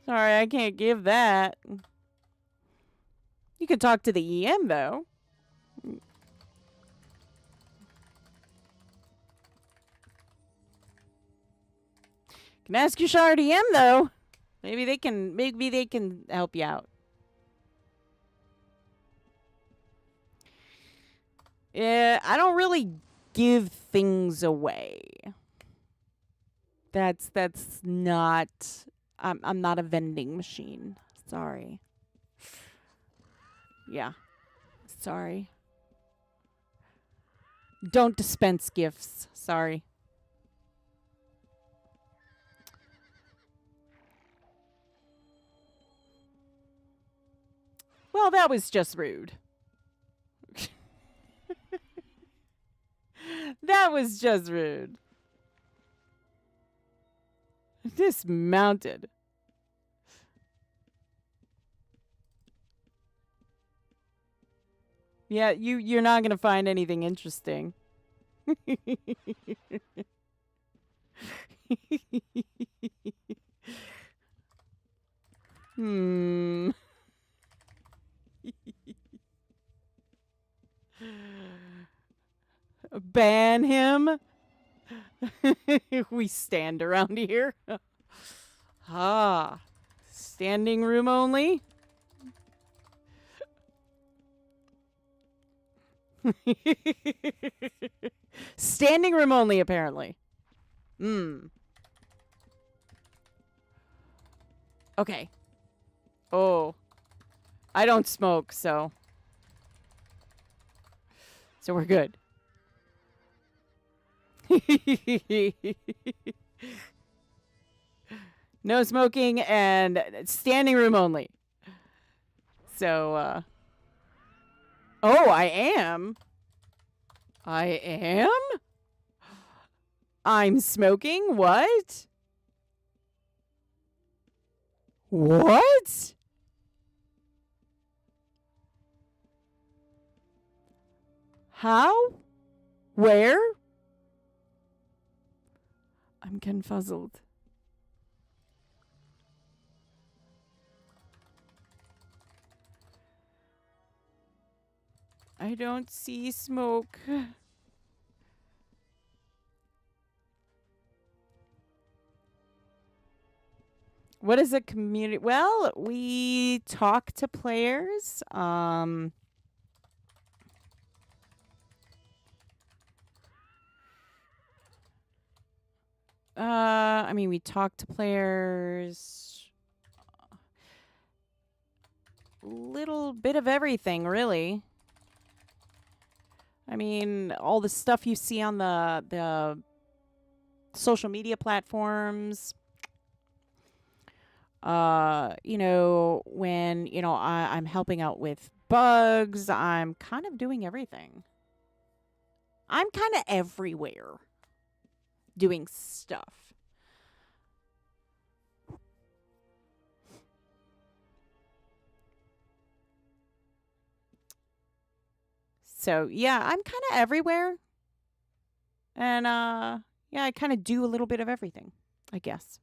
Sorry, I can't give that. You can talk to the EM, though. Can ask your Shard EM, though. Maybe they can help you out. Yeah, I don't really give things away. That's not I'm not a vending machine. Sorry. Yeah. Sorry. Don't dispense gifts. Sorry. Well, that was just rude. That was just rude. Dismounted. Yeah, you're not gonna find anything interesting. Hmm. Ban him. We stand around here. Ah. Standing room only. Standing room only, apparently. Okay. Oh. I don't smoke, so we're good. No smoking and standing room only. So, oh, I am? I am? I'm smoking? What? What? How? Where? I'm confuzzled. I don't see smoke. What is a community? Well, we talk to players. I mean, we talk to players. Little bit of everything, really. I mean, all the stuff you see on the social media platforms. You know, when, you know, I'm helping out with bugs, I'm kind of doing everything. I'm kind of everywhere doing stuff. So, yeah, I'm kind of everywhere. And, yeah, I kind of do a little bit of everything, I guess.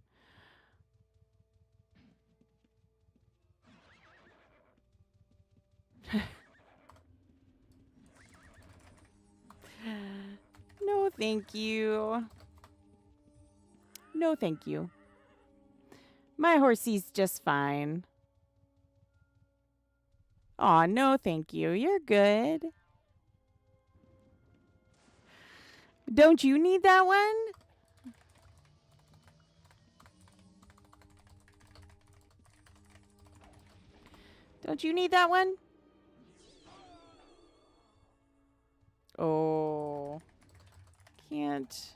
No, thank you. No, thank you. My horsey's just fine. Aw, no, thank you. You're good. Don't you need that one? Don't you need that one? Oh. Can't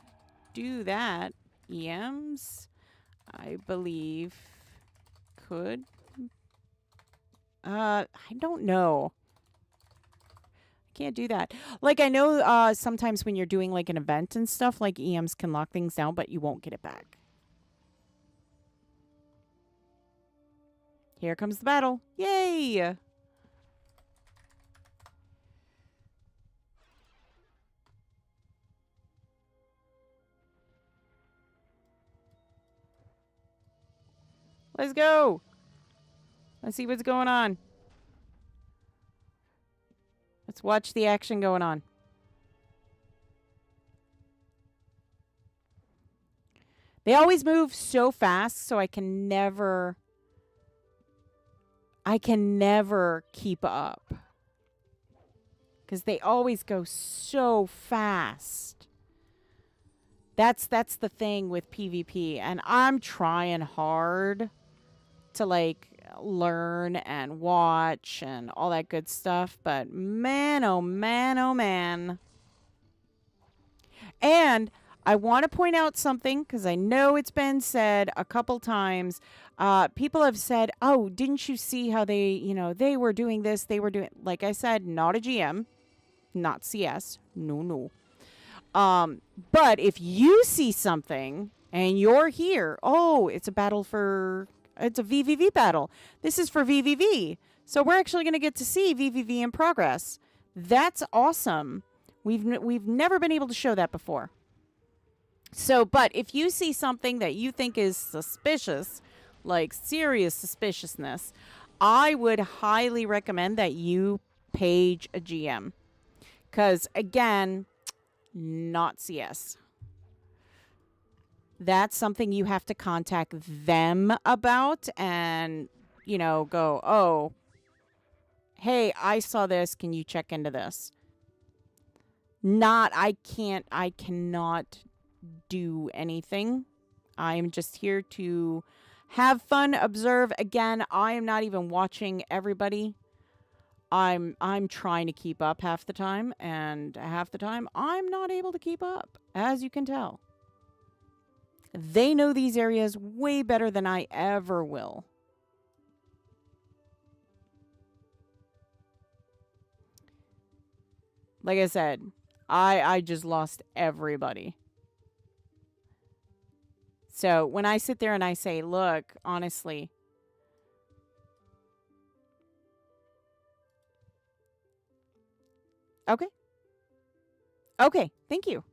do that. EMs, I believe, could. I don't know. Can't do that. Like, I know sometimes when you're doing like an event and stuff, like EMs can lock things down, but you won't get it back. Here comes the battle. Yay! Let's go. Let's see what's going on. Let's watch the action going on. They always move so fast, so I can never keep up. Because they always go so fast. That's the thing with PvP. And I'm trying hard to, like, learn and watch and all that good stuff. But man, oh man, oh man. And I want to point out something, because I know it's been said a couple times. People have said, oh, didn't you see how they, you know, they were doing this, they were doing, like I said, not a GM, not CS, no. But if you see something and you're here, oh, it's a VVV battle. This is for VVV. So we're actually going to get to see VVV in progress. That's awesome. We've never been able to show that before. So, but if you see something that you think is suspicious, like serious suspiciousness, I would highly recommend that you page a GM. Because, again, not CS. That's something you have to contact them about and, you know, go, oh, hey, I saw this. Can you check into this? I cannot do anything. I'm just here to have fun, observe. Again, I am not even watching everybody. I'm trying to keep up half the time, and half the time I'm not able to keep up, as you can tell. They know these areas way better than I ever will. Like I said, I just lost everybody. So when I sit there and I say, look, honestly, okay. Okay, thank you.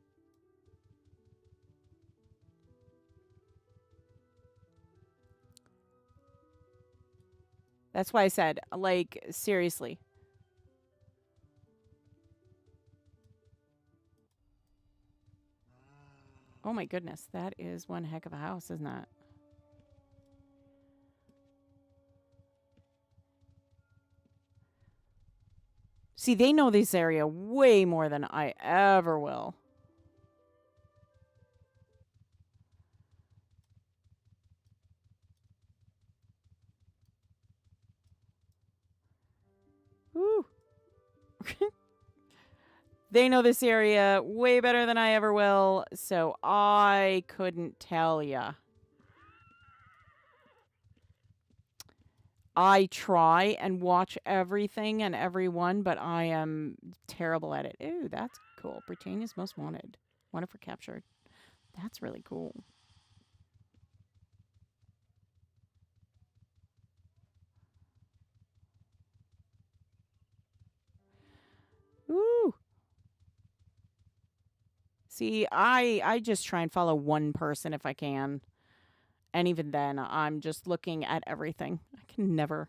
That's why I said, like, seriously. Oh my goodness, that is one heck of a house, isn't it? See, they know this area way more than I ever will. Woo. They know this area way better than I ever will, so I couldn't tell ya. I try and watch everything and everyone, but I am terrible at it. Ooh, that's cool. Britannia's Most Wanted. Wanted for capture. That's really cool. Ooh. See, I just try and follow one person if I can. And even then, I'm just looking at everything. I can never.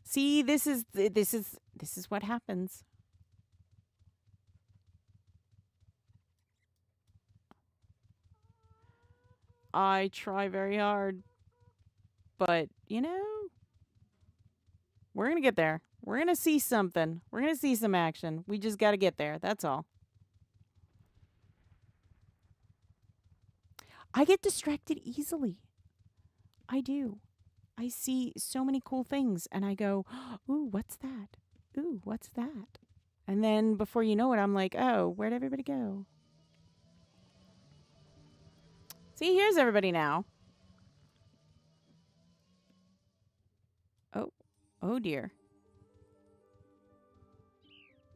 See, this is what happens. I try very hard. But, you know, we're going to get there. We're going to see something. We're going to see some action. We just got to get there. That's all. I get distracted easily. I do. I see so many cool things and I go, ooh, what's that? Ooh, what's that? And then before you know it, I'm like, oh, where'd everybody go? See, here's everybody now. Oh, oh dear.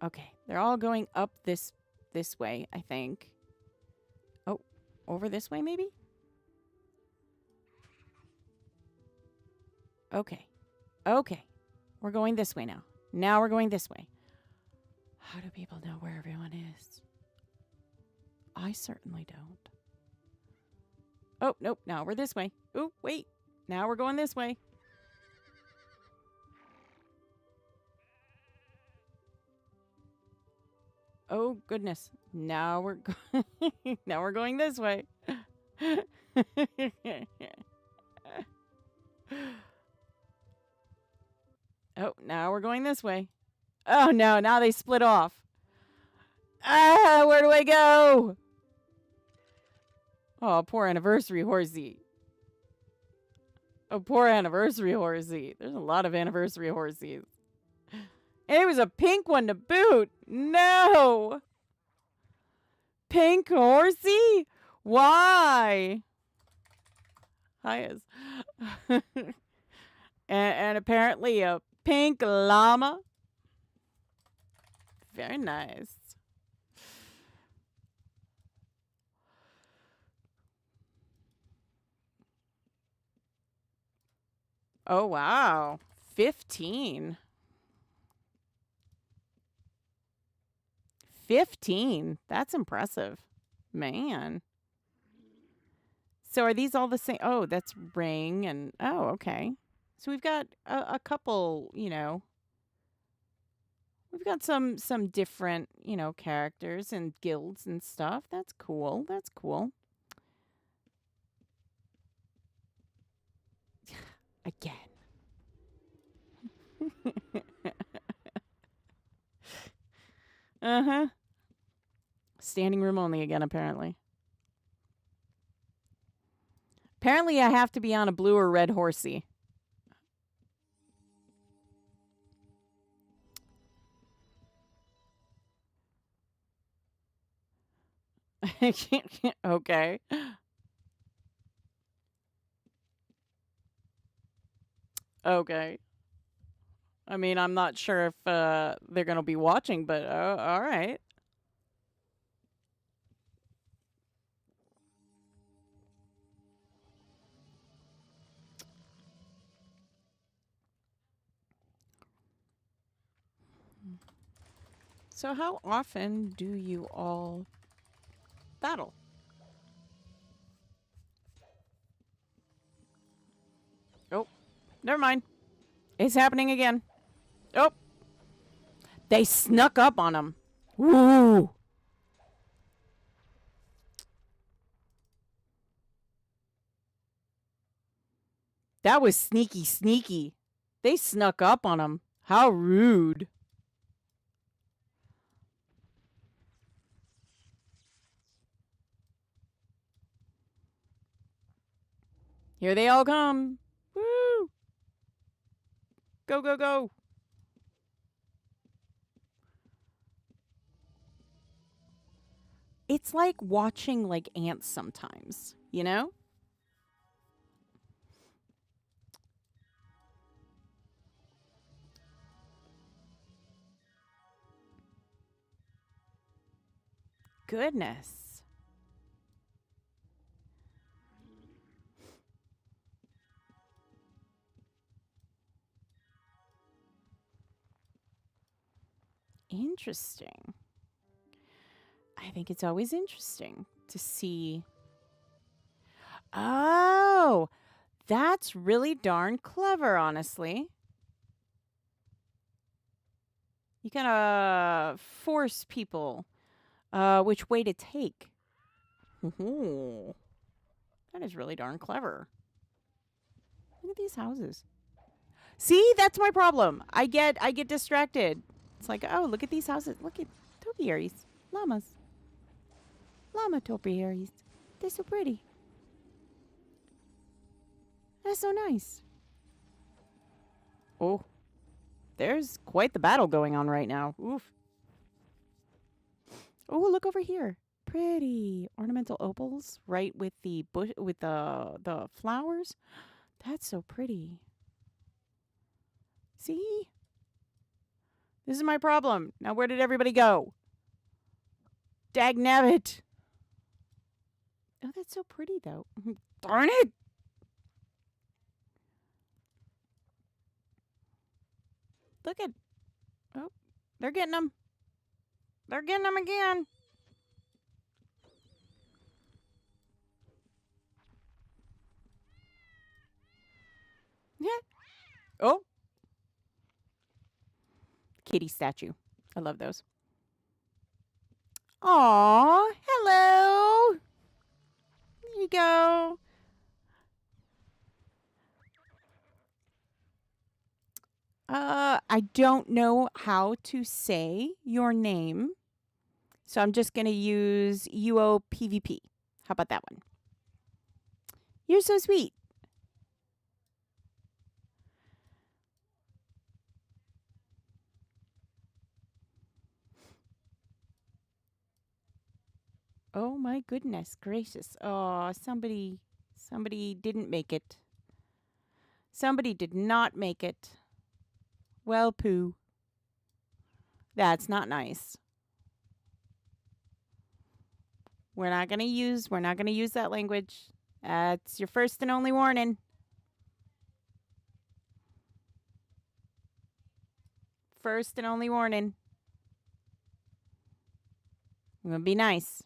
Okay, they're all going up this way, I think. Oh, over this way maybe? Okay. Okay. We're going this way now. Now we're going this way. How do people know where everyone is? I certainly don't. Oh, nope. Now we're this way. Oh, wait. Now we're going this way. Oh, goodness. Now we're now we're going this way. Oh, now we're going this way. Oh, no. Now they split off. Ah, where do I go? Oh, poor anniversary horsey. Oh, poor anniversary horsey. There's a lot of anniversary horsies. And it was a pink one to boot. No. Pink horsey? Why? Hi. and apparently a pink llama. Very nice. Oh, wow. 15. 15. That's impressive. Man. So are these all the same? Oh, that's ring and... Oh, okay. So we've got a couple, you know... We've got some different, you know, characters and guilds and stuff. That's cool. That's cool. Again. Uh-huh. Standing room only again, apparently. Apparently, I have to be on a blue or red horsey. Okay. Okay. I mean, I'm not sure if they're going to be watching, but all right. So how often do you all battle? Oh, never mind. It's happening again. Oh, they snuck up on him. Woo! That was sneaky, sneaky. They snuck up on him. How rude. Here they all come. Woo! Go, go, go. It's like watching like ants sometimes, you know? Goodness. Interesting. I think it's always interesting to see. Oh, that's really darn clever, honestly. You gotta force people which way to take. Ooh, that is really darn clever. Look at these houses. See, that's my problem. I get distracted. It's like, oh, look at these houses. Look at topiaries, llamas, llama topiaries. They're so pretty. That's so nice. Oh, there's quite the battle going on right now. Oof. Oh, look over here. Pretty ornamental opals, right with the bush with the flowers. That's so pretty. See? This is my problem. Now where did everybody go? Dagnabbit. Oh, that's so pretty though. Darn it. Look at... Oh, they're getting them. They're getting them again. Oh, kitty statue. I love those. Aw, hello. There you go. I don't know how to say your name, so I'm just going to use PvP. How about that one? You're so sweet. Oh my goodness gracious. Oh, somebody didn't make it. Somebody did not make it. Well, poo. That's not nice. We're not going to use that language. That's your first and only warning. First and only warning. I'm going to be nice.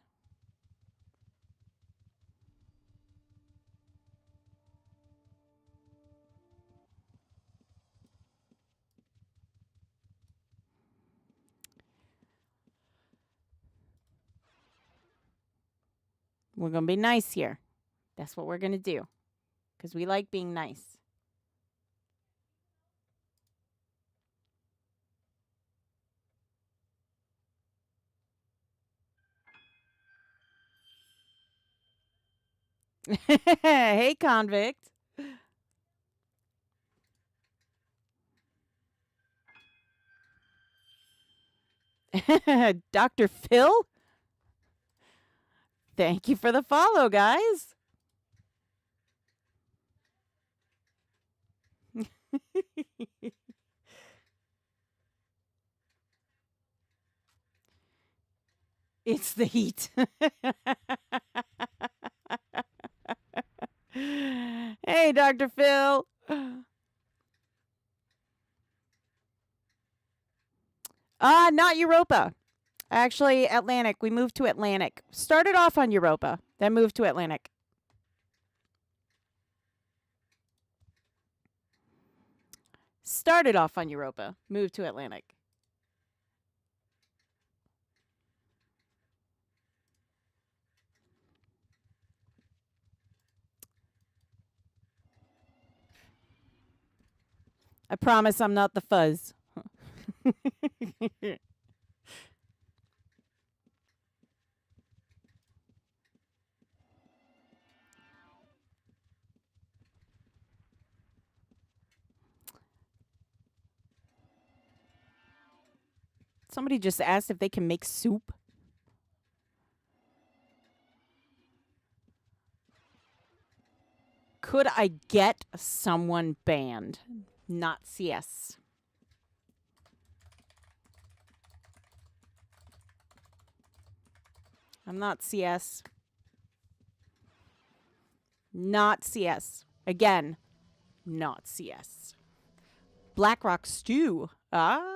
We're going to be nice here. That's what we're going to do. Because we like being nice. Hey, convict. Dr. Phil? Thank you for the follow, guys. It's the heat. Hey, Dr. Phil. Not Europa. Actually, Atlantic. We moved to Atlantic. Started off on Europa, then moved to Atlantic. Started off on Europa, moved to Atlantic. I promise I'm not the fuzz. Somebody just asked if they can make soup. Could I get someone banned? Not CS. I'm not CS. Not CS. Again, not CS. Blackrock stew. Ah.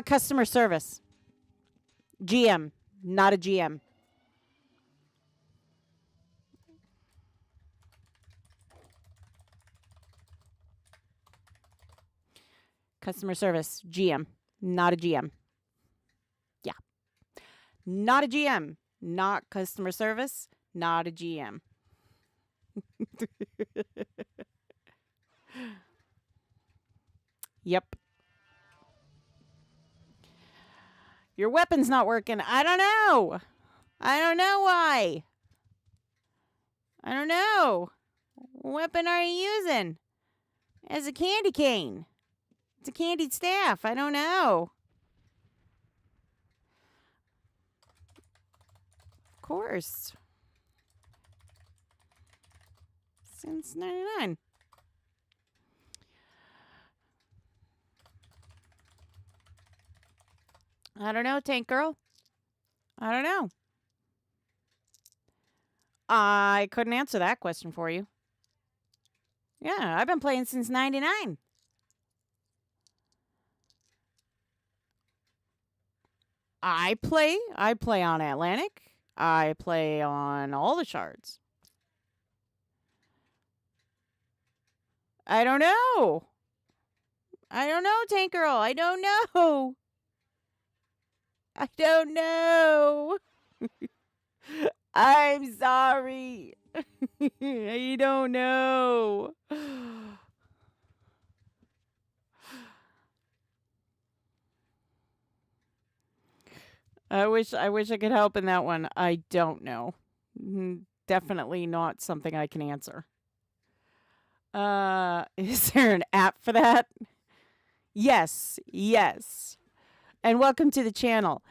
Customer service. GM, not a GM. Customer service, GM, not a GM. Yeah. Not a GM, not customer service, not a GM. Yep. Your weapon's not working. I don't know. I don't know why. I don't know. What weapon are you using? It's a candy cane. It's a candied staff. I don't know. Of course. Since 99. I don't know, Tank Girl. I don't know. I couldn't answer that question for you. Yeah, I've been playing since 99. I play on Atlantic. I play on all the shards. I don't know. I don't know, Tank Girl. I don't know. I don't know. I'm sorry. I don't know. I wish I could help in that one. I don't know. Definitely not something I can answer. Is there an app for that? Yes, yes. And welcome to the channel.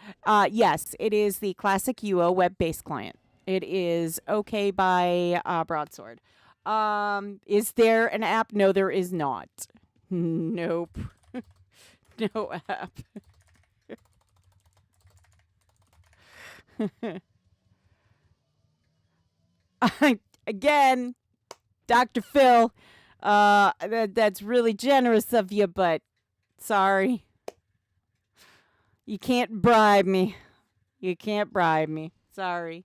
Yes, it is the classic UO web-based client. It is okay by Broadsword. Is there an app? No, there is not. Nope. No app. Again, Dr. Phil, that's really generous of you, but sorry. You can't bribe me. You can't bribe me. Sorry.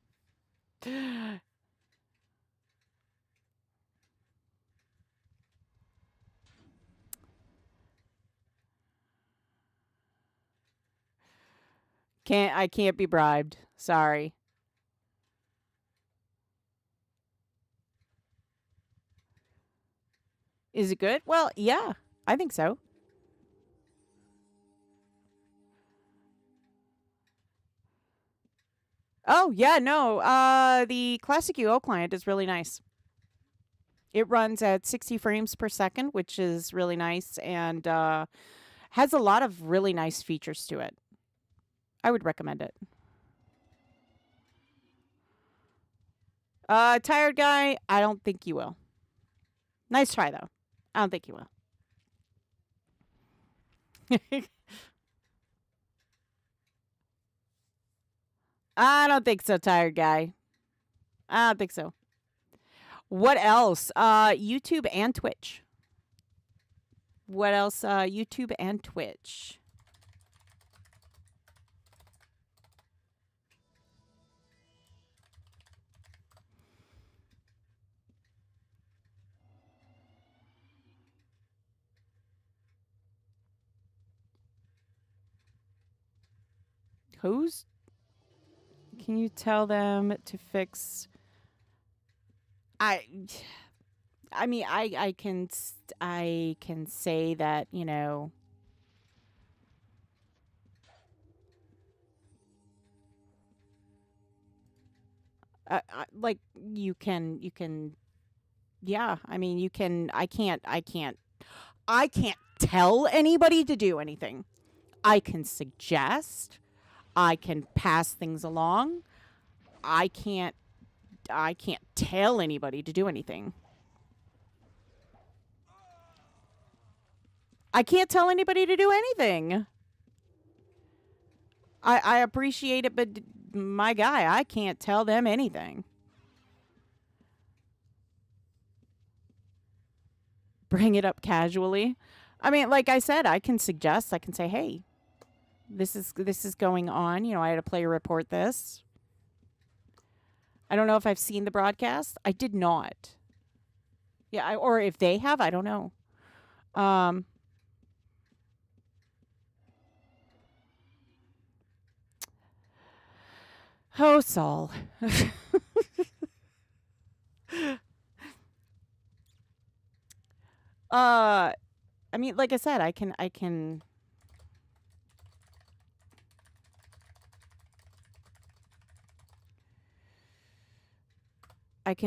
I can't be bribed. Sorry. Is it good? Well, yeah, I think so. Oh, yeah, no. The classic UO client is really nice. It runs at 60 frames per second, which is really nice, and has a lot of really nice features to it. I would recommend it. Tired guy, I don't think you will. Nice try, though. I don't think you will. I don't think so, tired guy. I don't think so. What else? YouTube and Twitch. What else? YouTube and Twitch. Who's? Can you tell them to fix? I mean, I can say that, you know. Like you can yeah, I mean, you can I can't tell anybody to do anything. I can suggest, I can pass things along. I can't tell anybody to do anything. I can't tell anybody to do anything. I appreciate it, but my guy, I can't tell them anything. Bring it up casually. I mean, like I said, I can suggest, I can say, hey, this is going on. You know, I had a player report this. I don't know if I've seen the broadcast. I did not. Yeah, or if they have, I don't know. Oh, Saul. I mean, like I said, I can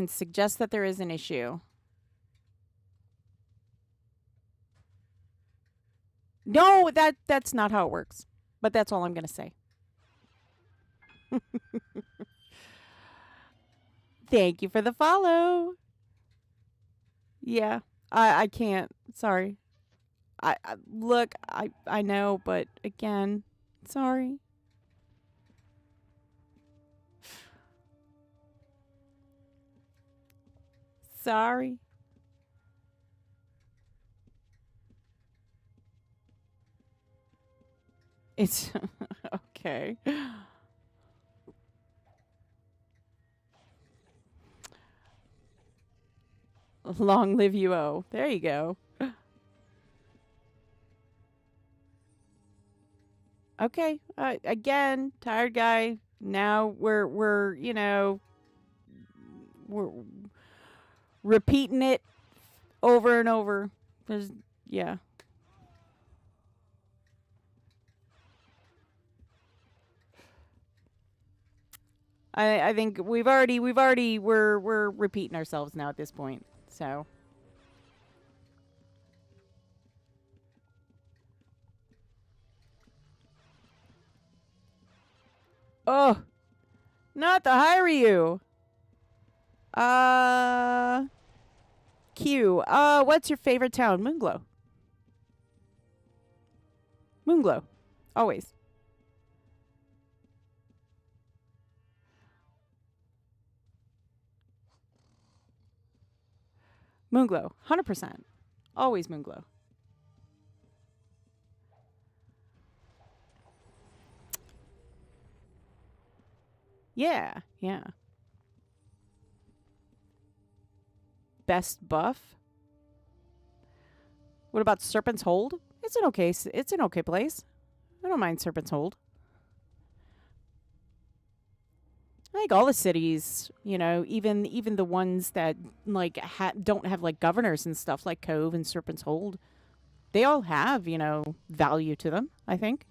suggest that there is an issue. No, that's not how it works. But that's all I'm going to say. Thank you for the follow. Yeah, I can't. Sorry. I look, I know, but again, sorry. Sorry. It's okay. Okay. Long live UO. There you go. Okay. Again, tired guy. Now we're you know we're repeating it over and over. There's yeah. I think we're repeating ourselves now at this point. So oh, not the Hiryu. Uh, Q. What's your favorite town? Moonglow. Moonglow. Always. Moonglow. 100%. Always Moonglow. Yeah. Yeah. Best buff. What about Serpent's Hold? It's an okay place. I don't mind Serpent's Hold. I think all the cities, you know, even the ones that like don't have like governors and stuff like Cove and Serpent's Hold, they all have, you know, value to them, I think.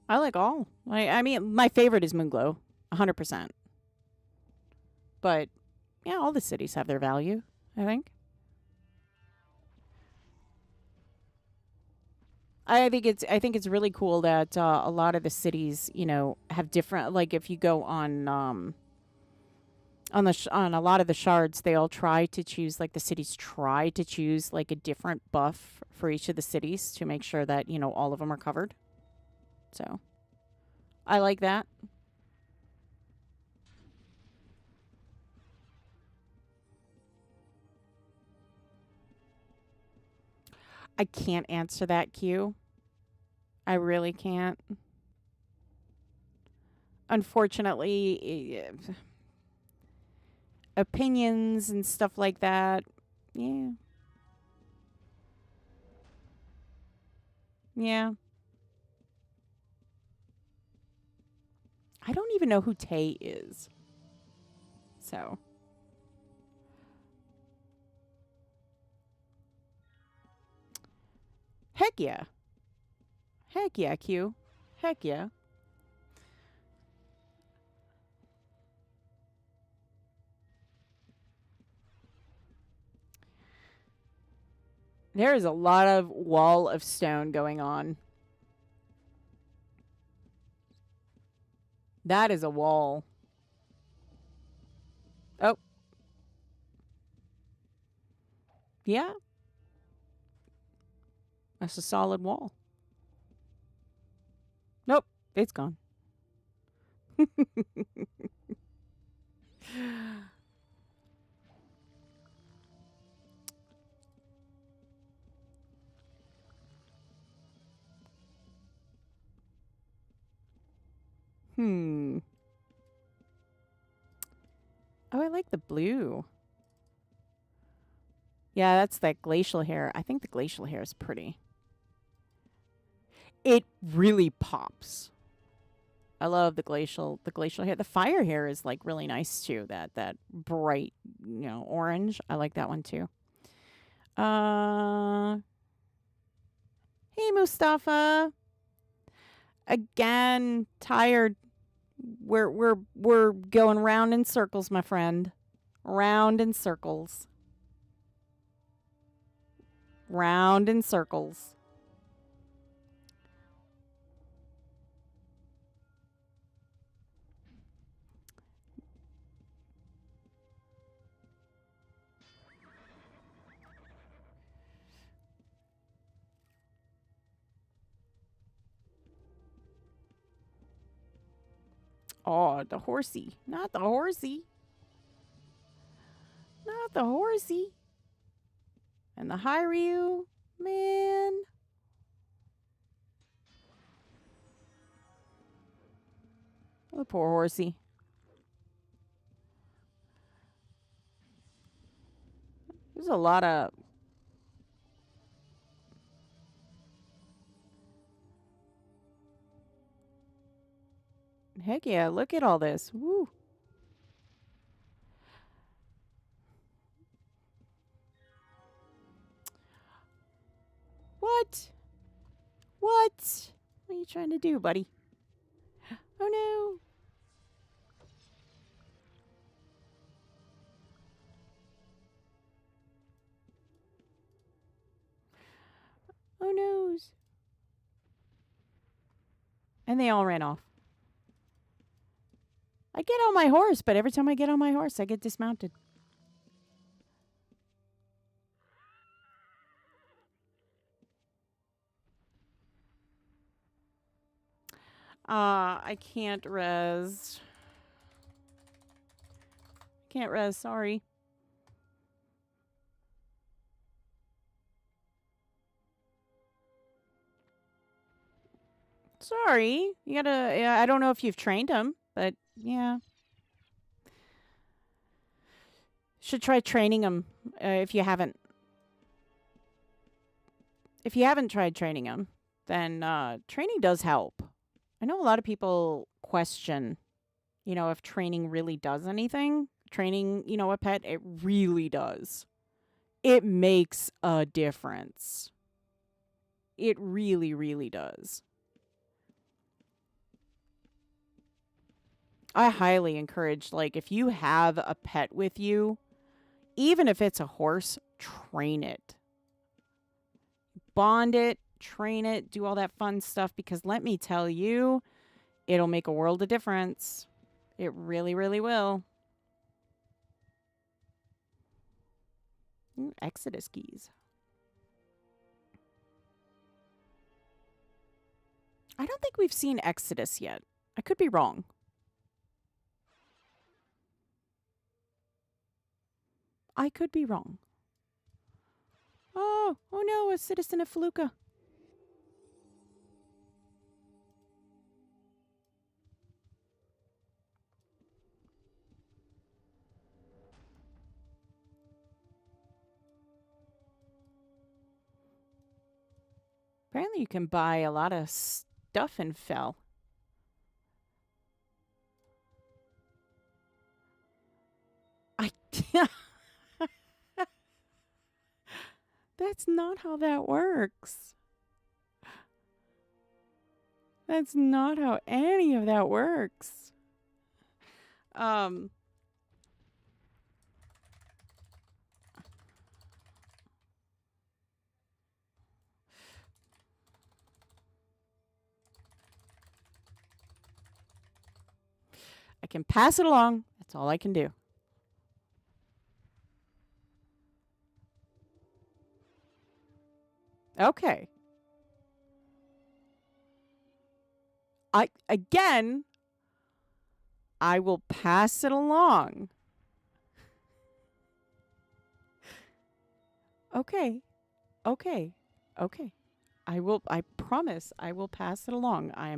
I like all. I mean, my favorite is Moonglow, 100%. But yeah, all the cities have their value, I think. I think it's really cool that a lot of the cities, you know, have different. Like if you go on on a lot of the shards, they all try to choose like the cities try to choose like a different buff for each of the cities to make sure that you know all of them are covered. So I like that. I can't answer that, Q. I really can't. Unfortunately, opinions and stuff like that. Yeah. Yeah. I don't even know who Tay is. So, heck yeah. Heck yeah, Q. Heck yeah. There is a lot of wall of stone going on. That is a wall. Oh, yeah. That's a solid wall. Nope. It's gone. Hmm. Oh, I like the blue. Yeah, that's that glacial hair. I think the glacial hair is pretty. It really pops. I love the glacial hair. The fire hair is like really nice too. That bright, you know, orange. I like that one too. Uh Hey Mustafa. Again, tired. We're going round in circles, my friend. Round in circles. Round in circles. Oh, the horsey. Not the horsey. Not the horsey. And the Hiryu. Man. Oh, the poor horsey. There's a lot of... Heck yeah, look at all this. Woo. What? What? What are you trying to do, buddy? Oh no. Oh noes. And they all ran off. I get on my horse, but every time I get on my horse, I get dismounted. I can't res. Can't res, sorry. Sorry. You gotta, yeah, I don't know if you've trained him, but yeah. Should try training him if you haven't. If you haven't tried training him, then training does help. I know a lot of people question, you know, if training really does anything. Training, you know, a pet, it really does. It makes a difference. It really, really does. I highly encourage, like, if you have a pet with you, even if it's a horse, train it. Bond it, train it, do all that fun stuff, because let me tell you, it'll make a world of difference. It really, really will. Ooh, Exodus keys. I don't think we've seen Exodus yet. I could be wrong. I could be wrong. Oh no, a citizen of Feluca. Apparently you can buy a lot of stuff in Fel. That's not how that works. That's not how any of that works. I can pass it along. That's all I can do. Okay. Again, I will pass it along. Okay. Okay. Okay. I promise I will pass it along. I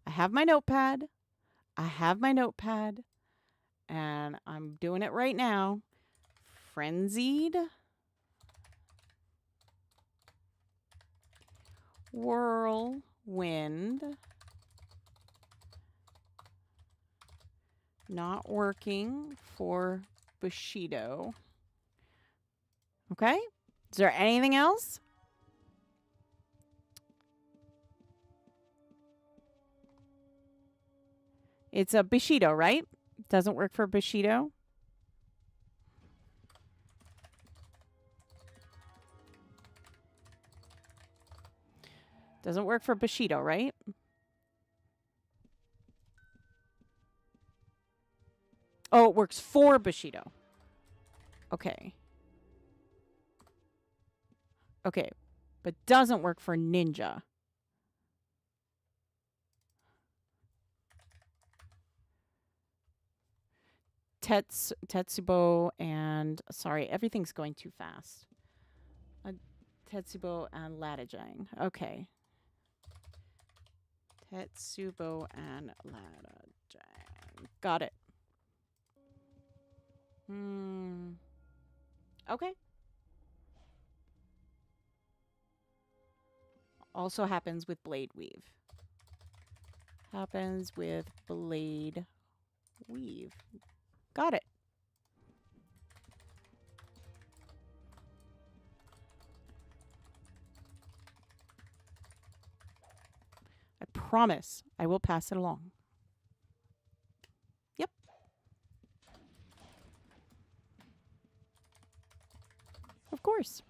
have my notepad. And I'm doing it right now. Frenzied whirlwind. Not working for Bushido. Okay? Is there anything else? It's a Bushido, right? Doesn't work for Bushido. Doesn't work for Bushido, right? Oh, it works for Bushido. Okay. Okay. But doesn't work for Ninja. Tetsubo and sorry, everything's going too fast. Tetsubo and Latijang. Okay. Tetsubo and Latijang. Got it. Okay. Also happens with Blade Weave. Happens with Blade Weave. Got it. I promise I will pass it along. Yep. Of course.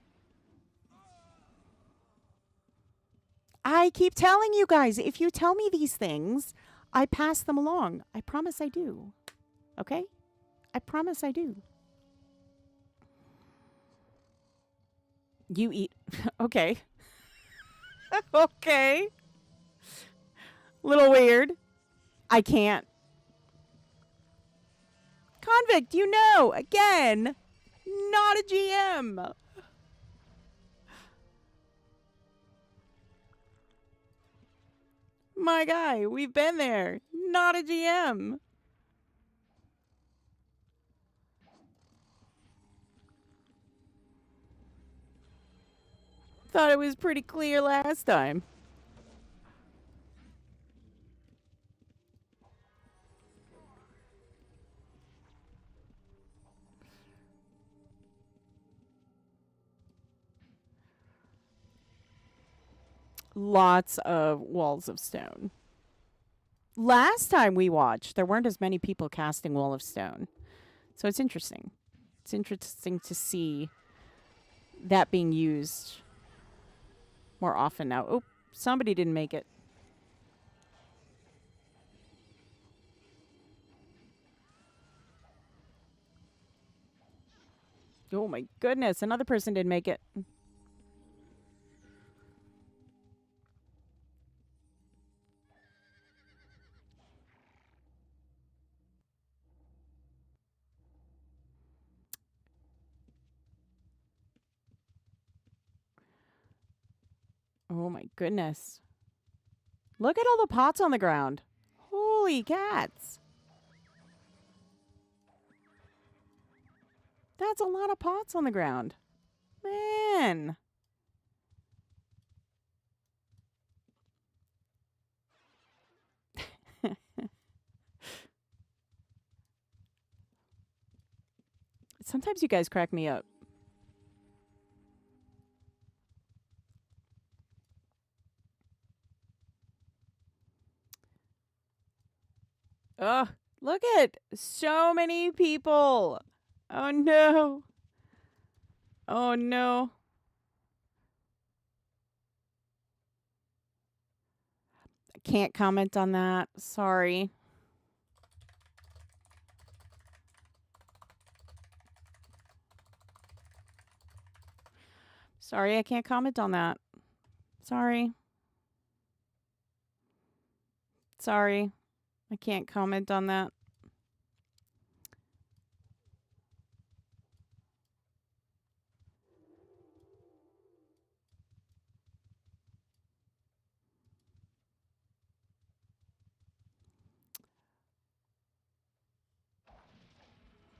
I keep telling you guys, if you tell me these things, I pass them along. I promise I do. Okay? I promise I do. You eat. Okay. Okay. Little weird. I can't. Convict, you know, again, not a GM. My guy, we've been there. Not a GM. Thought it was pretty clear last time. Lots of walls of stone. Last time we watched, there weren't as many people casting Wall of Stone. So it's interesting. It's interesting to see that being used more often now. Oh, somebody didn't make it. Oh my goodness, another person didn't make it. Oh my goodness. Look at all the pots on the ground. Holy cats. That's a lot of pots on the ground. Man. Sometimes you guys crack me up. Oh, look at so many people. Oh no. Oh no. I can't comment on that. Sorry. Sorry, I can't comment on that. Sorry. Sorry. I can't comment on that.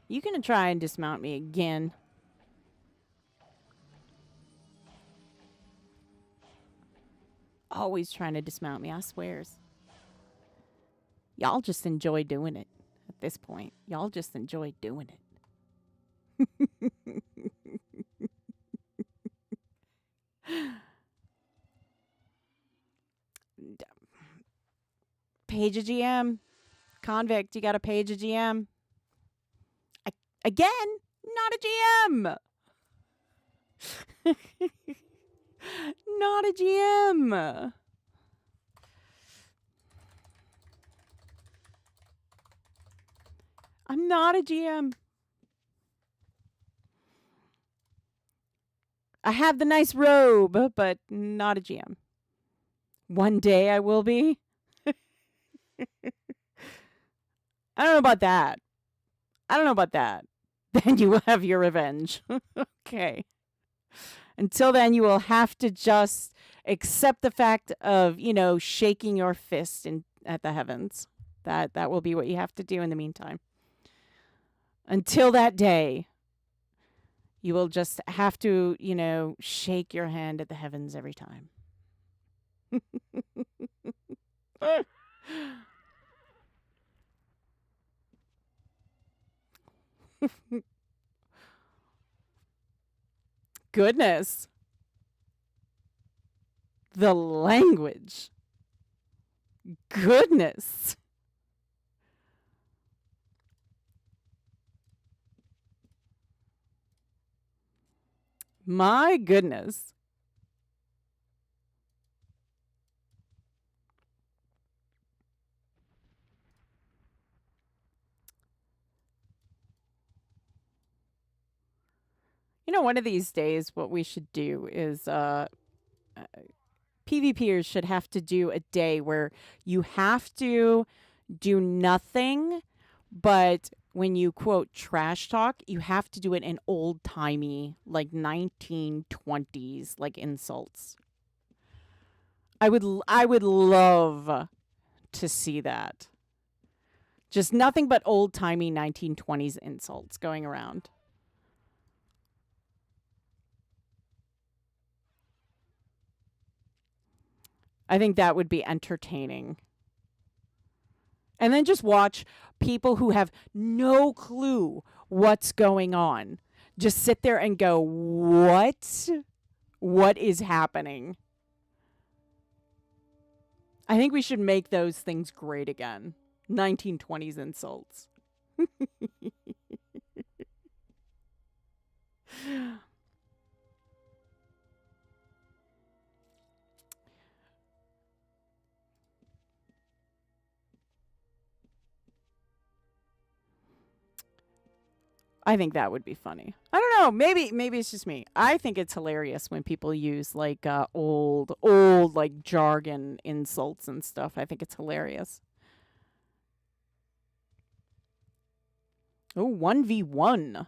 You gonna try and dismount me again? Always trying to dismount me, I swears. Y'all just enjoy doing it at this point. Y'all just enjoy doing it. Page a GM. Convict, you got to page a GM. Again, not a GM. Not a GM. I'm not a GM. I have the nice robe, but not a GM. One day I will be. I don't know about that. I don't know about that. Then you will have your revenge. Okay. Until then, you will have to just accept the fact of, shaking your fist at the heavens. That will be what you have to do in the meantime. Until that day, you will just have to, shake your hand at the heavens every time. Goodness. The language. Goodness. My goodness. One of these days, what we should do is PvPers should have to do a day where you have to do nothing, but when you quote trash talk, you have to do it in old timey, like 1920s, like insults. I would love to see that. Just nothing but old timey 1920s insults going around. I think that would be entertaining. And then just watch people who have no clue what's going on. Just sit there and go, "What? What is happening?" I think we should make those things great again. 1920s insults. I think that would be funny. I don't know. Maybe it's just me. I think it's hilarious when people use like old like jargon insults and stuff. I think it's hilarious. Oh, 1v1.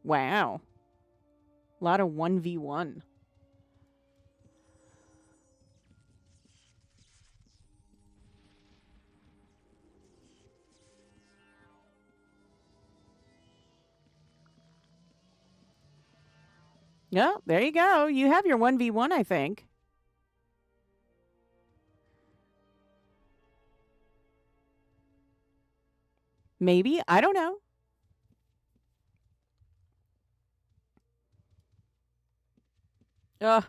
Wow. A lot of 1v1. Yeah, there you go. You have your 1v1, I think. Maybe. I don't know. Ugh.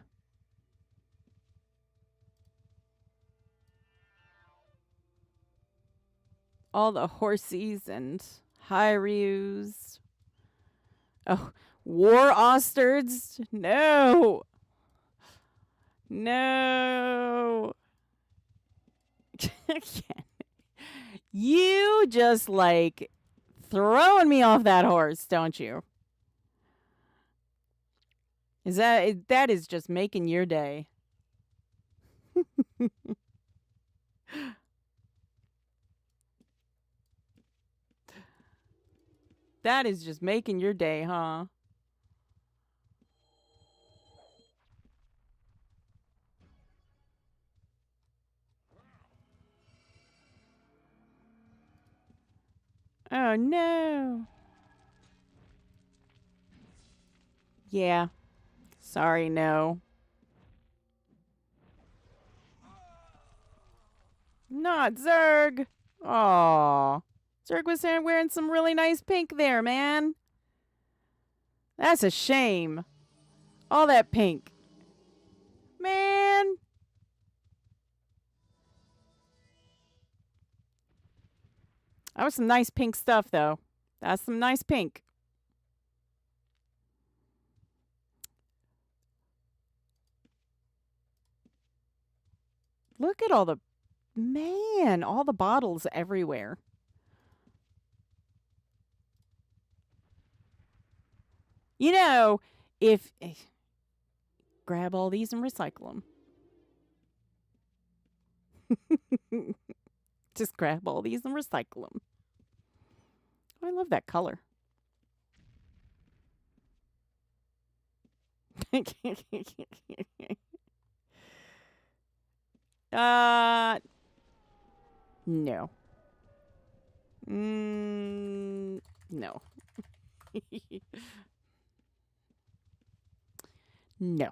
All the horsies and Hyryus. Oh, war ostards. No. No. You just like throwing me off that horse, don't you? That is just making your day. That is just making your day, huh? Oh no. Yeah. Sorry, no. Not Zerg. Aw. Zerg was wearing some really nice pink there, man. That's a shame. All that pink. Man. That was some nice pink stuff, though. That's some nice pink. Look at all the... Man, all the bottles everywhere. You know, if grab all these and recycle them. Just grab all these and recycle them. I love that color. No. No. No.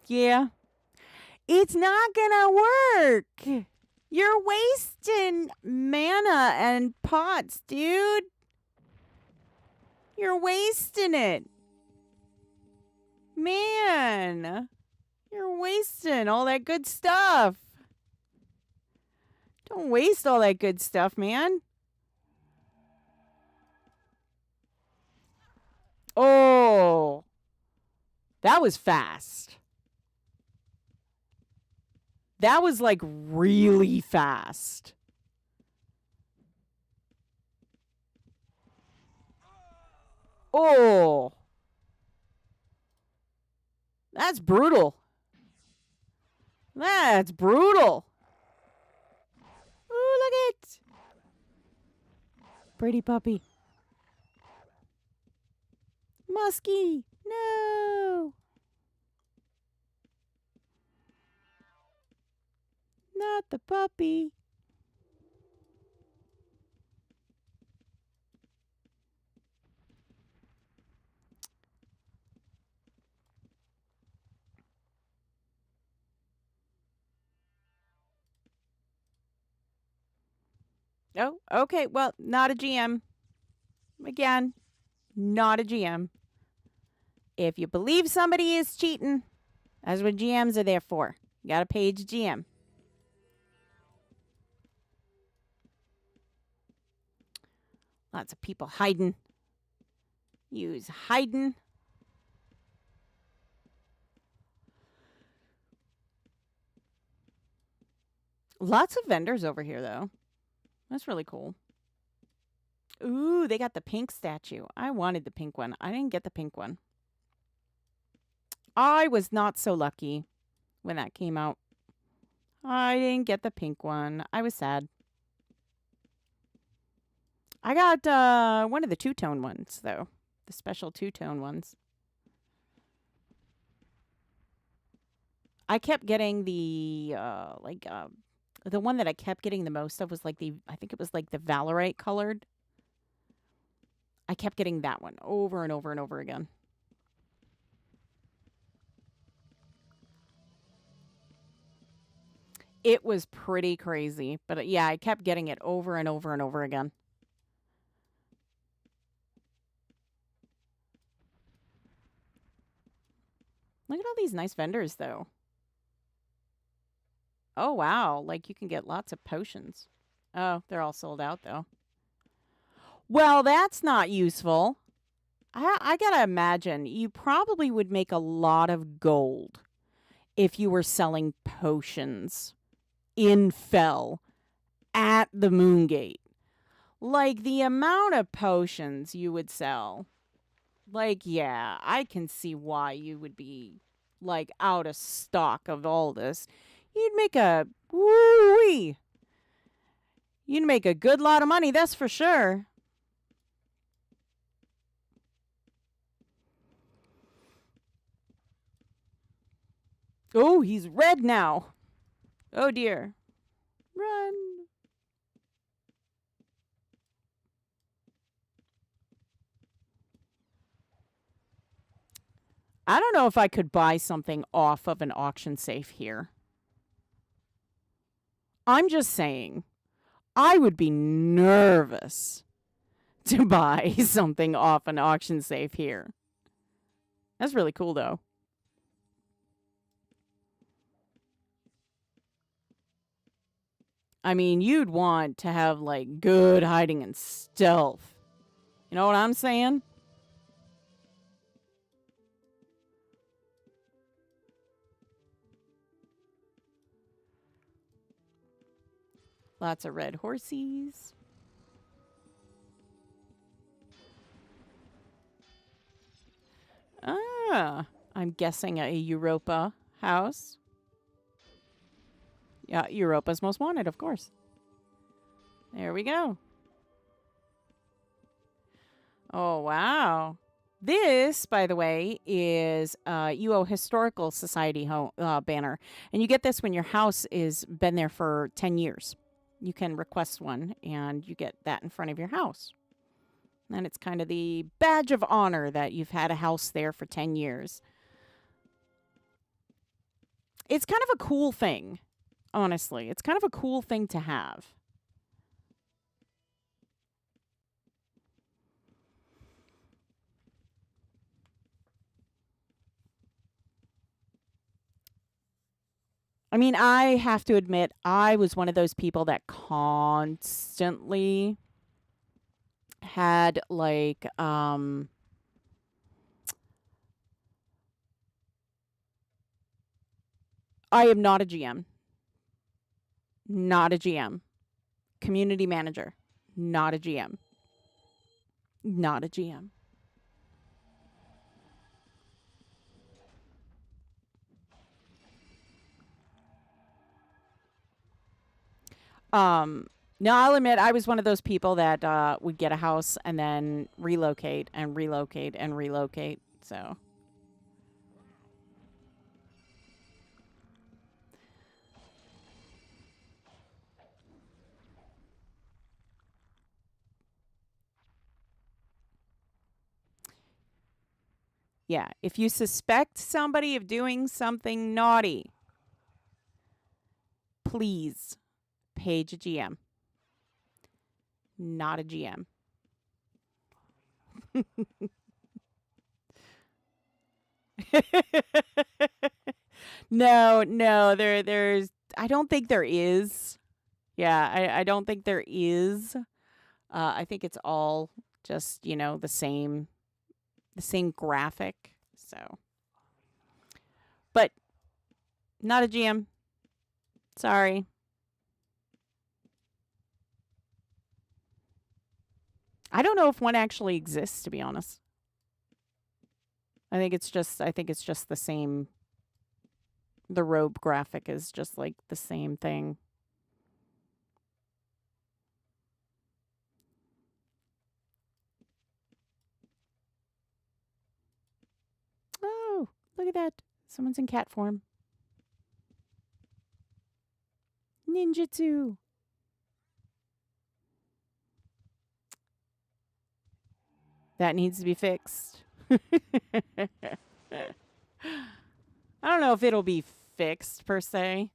Yeah. It's not gonna work. You're wasting mana and pots, dude. You're wasting it. Man. You're wasting all that good stuff. Don't waste all that good stuff, man. Oh. That was fast. That was like really fast. Oh. That's brutal. That's brutal. Ooh, look it. Pretty puppy. Muskie. No. Not the puppy. Oh, okay. Well, not a GM. Again, not a GM. If you believe somebody is cheating, that's what GMs are there for. You got to page GM. Lots of people hiding. Use hiding. Lots of vendors over here, though. That's really cool. Ooh, they got the pink statue. I wanted the pink one. I didn't get the pink one. I was not so lucky when that came out. I didn't get the pink one. I was sad. I got one of the two-tone ones, though. The special two-tone ones. I kept getting the the one that I kept getting the most of was like I think it was like the Valerite colored. I kept getting that one over and over and over again. It was pretty crazy, but yeah, I kept getting it over and over and over again. Look at all these nice vendors, though. Oh, wow. Like, you can get lots of potions. Oh, they're all sold out, though. Well, that's not useful. I gotta imagine you probably would make a lot of gold if you were selling potions in Fell at the Moongate. Like, the amount of potions you would sell. Like, yeah, I can see why you would be, like, out of stock of all this. You'd make a... Woo-wee! You'd make a good lot of money, that's for sure. Oh, he's red now. Oh, dear. Run. I don't know if I could buy something off of an auction safe here. I'm just saying, I would be nervous to buy something off an auction safe here. That's really cool, though. I mean, you'd want to have, like, good hiding and stealth. You know what I'm saying? Lots of red horsies. I'm guessing a Europa house. Yeah, Europa's Most Wanted, of course. There we go. Oh, wow. This, by the way, is UO Historical Society banner. And you get this when your house is been there for 10 years. You can request one, and you get that in front of your house. And it's kind of the badge of honor that you've had a house there for 10 years. It's kind of a cool thing, honestly. It's kind of a cool thing to have. I mean, I have to admit, I was one of those people that constantly had, like, I am not a GM. Not a GM. Community manager. Not a GM. Not a GM. No, I'll admit I was one of those people that would get a house and then relocate and relocate and relocate. So, yeah, if you suspect somebody of doing something naughty, please page a GM. Not a GM. No, there's I don't think there is. Yeah, I don't think there is. I think it's all just, the same graphic. So, but not a GM. Sorry. I don't know if one actually exists, to be honest. I think it's just the same. The robe graphic is just like the same thing. Oh, look at that. Someone's in cat form. Ninjutsu. That needs to be fixed. I don't know if it'll be fixed per se.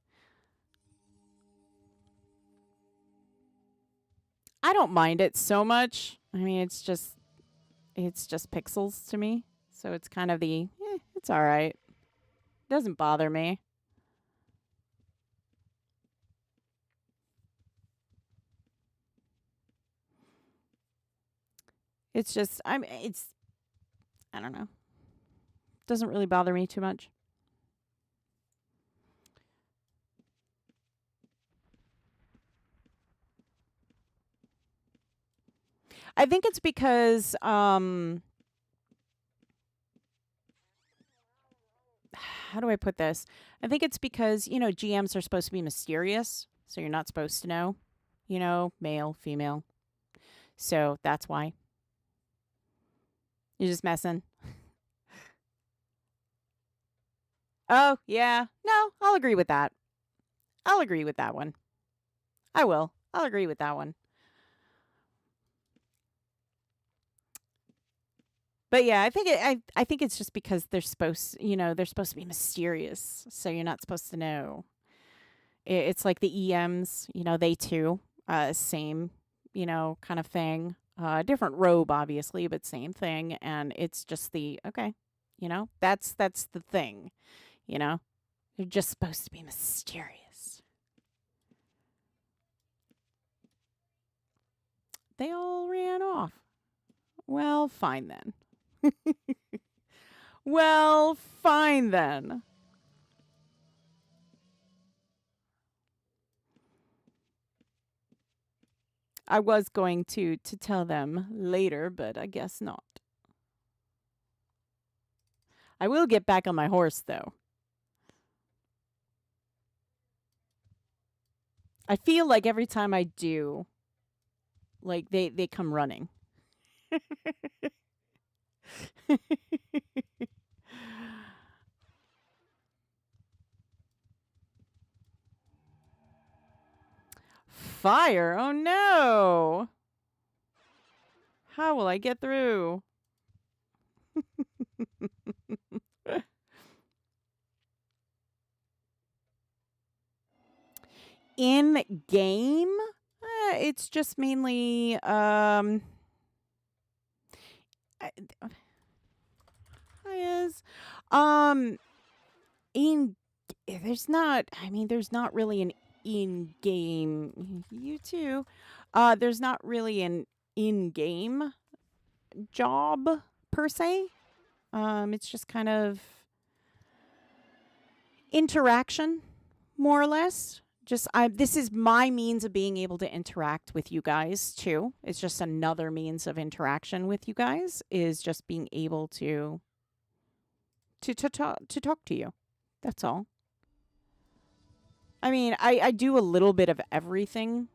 I don't mind it so much. I mean, it's just pixels to me. So it's kind of it's all right. Doesn't bother me. It's just I don't know. Doesn't really bother me too much. I think it's because how do I put this? I think it's because, GMs are supposed to be mysterious, so you're not supposed to know, male, female. So that's why. You're just messing. Oh, yeah. No, I'll agree with that. I'll agree with that one. I will. I'll agree with that one. But yeah, I think it's just because they're supposed to be mysterious, so you're not supposed to know. It's like the EMs, they too, same, kind of thing. Different robe, obviously, but same thing. And it's just okay, that's the thing, they're just supposed to be mysterious. They all ran off. Well, fine then. Well, fine then. I was going to tell them later, but I guess not. I will get back on my horse, though. I feel like every time I do, like they come running. Fire! Oh no! How will I get through? In game, it's just mainly is in there's not. I mean, there's not really an in-game. You too. There's not really an in-game job per se. It's just kind of interaction, more or less. Just this is my means of being able to interact with you guys too. It's just another means of interaction with you guys, is just being able to talk to you. That's all. I mean, I do a little bit of everything.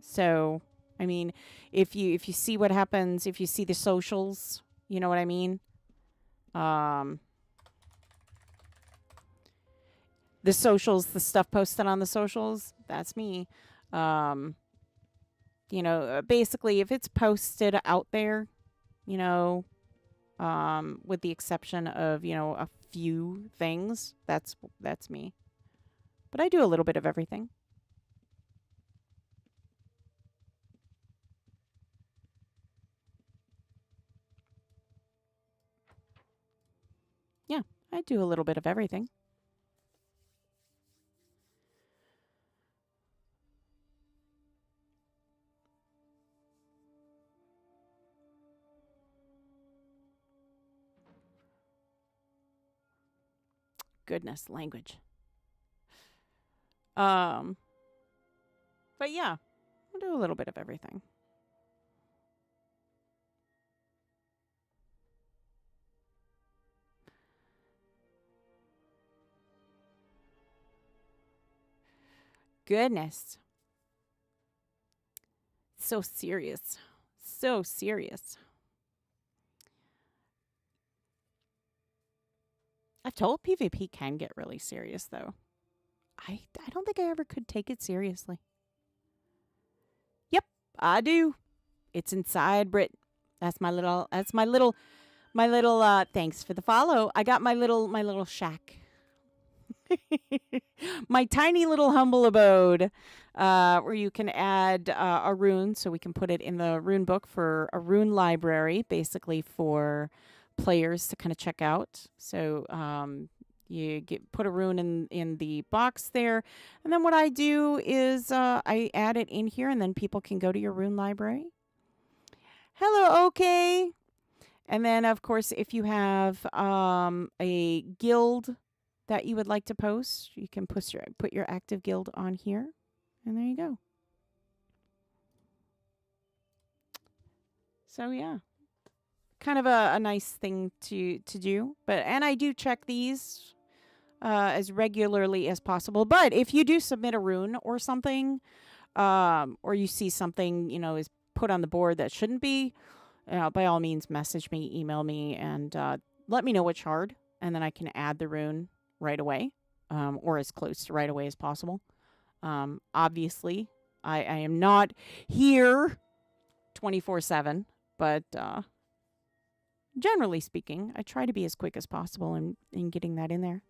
So, I mean, if you see what happens, if you see the socials, you know what I mean? The socials, the stuff posted on the socials, that's me. You know, basically, if it's posted out there, you know, with the exception of, you know, a few things, that's me. But I do a little bit of everything. Yeah, I do a little bit of everything. Goodness, language. But yeah, I do a little bit of everything. Goodness. So serious. So serious. I've told PvP can get really serious, though. I don't think I ever could take it seriously. Yep, I do. It's inside Brit. That's my little thanks for the follow. I got my little shack. My tiny little humble abode, where you can add a rune, so we can put it in the rune book for a rune library, basically for players to kind of check out. So you put a rune in the box there, and then what I do is I add it in here, and then people can go to your rune library. Hello, okay. And then, of course, if you have a guild that you would like to post, you can put your active guild on here, and there you go. So yeah, kind of a nice thing to do. And I do check these as regularly as possible. But if you do submit a rune or something, or you see something, you know, is put on the board that shouldn't be, by all means, message me, email me, and let me know which shard, and then I can add the rune right away, or as close to right away as possible. Obviously, I am not here 24/7, but generally speaking, I try to be as quick as possible in getting that in there.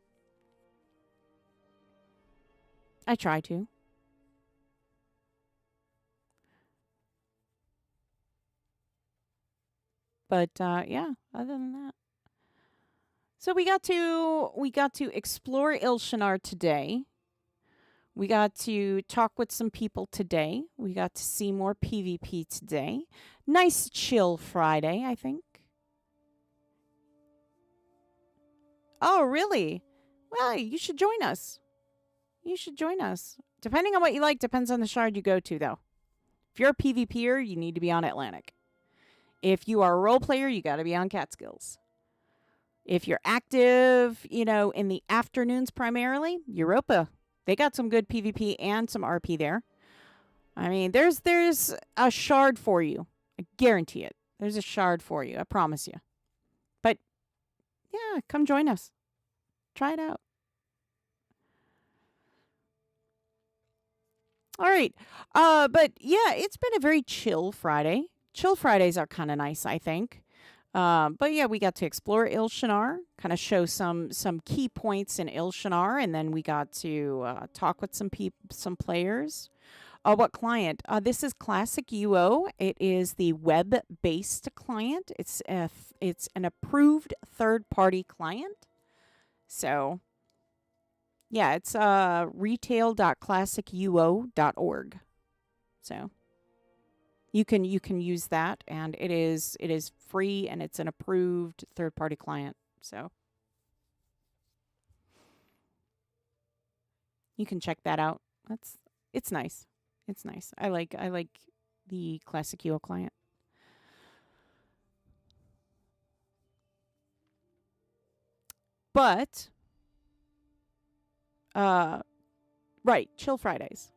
I try to. But yeah, other than that. So we got to explore Ilshenar today. We got to talk with some people today. We got to see more PvP today. Nice chill Friday, I think. Oh, really? Well, you should join us. You should join us. Depending on what you like, depends on the shard you go to, though. If you're a PvPer, you need to be on Atlantic. If you are a role player, you got to be on Catskills. If you're active, in the afternoons primarily, Europa. They got some good PvP and some RP there. I mean, there's a shard for you. I guarantee it. There's a shard for you. I promise you. But yeah, come join us. Try it out. All right. But yeah, it's been a very chill Friday. Chill Fridays are kind of nice, I think. But yeah, we got to explore Ilshenar, kind of show some key points in Ilshenar, and then we got to talk with some players. What client? This is Classic UO. It is the web-based client. It's an approved third-party client. So yeah, it's retail.classicuo.org. So you can use that, and it is free, and it's an approved third-party client. So you can check that out. It's nice. It's nice. I like the Classic UO client. But right, chill Fridays.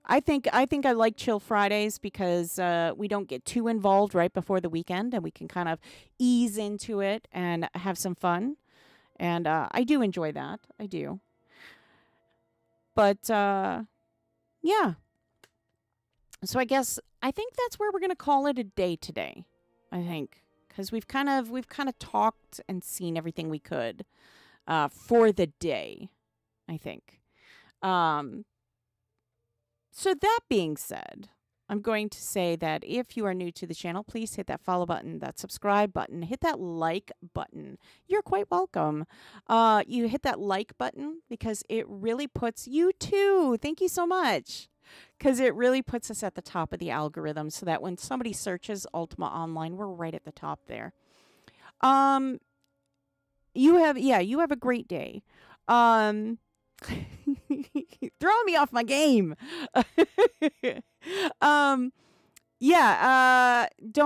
I think I like chill Fridays because we don't get too involved right before the weekend, and we can kind of ease into it and have some fun. And I do enjoy that. I do. But yeah. So I think that's where we're going to call it a day today. I think because we've kind of talked and seen everything we could for the day, I think. So that being said, I'm going to say that if you are new to the channel, please hit that follow button, that subscribe button, hit that like button. You're quite welcome. You hit that like button because it really puts you too. Thank you so much. Because it really puts us at the top of the algorithm so that when somebody searches Ultima Online, we're right at the top there. You have a great day. Throwing me off my game. Don't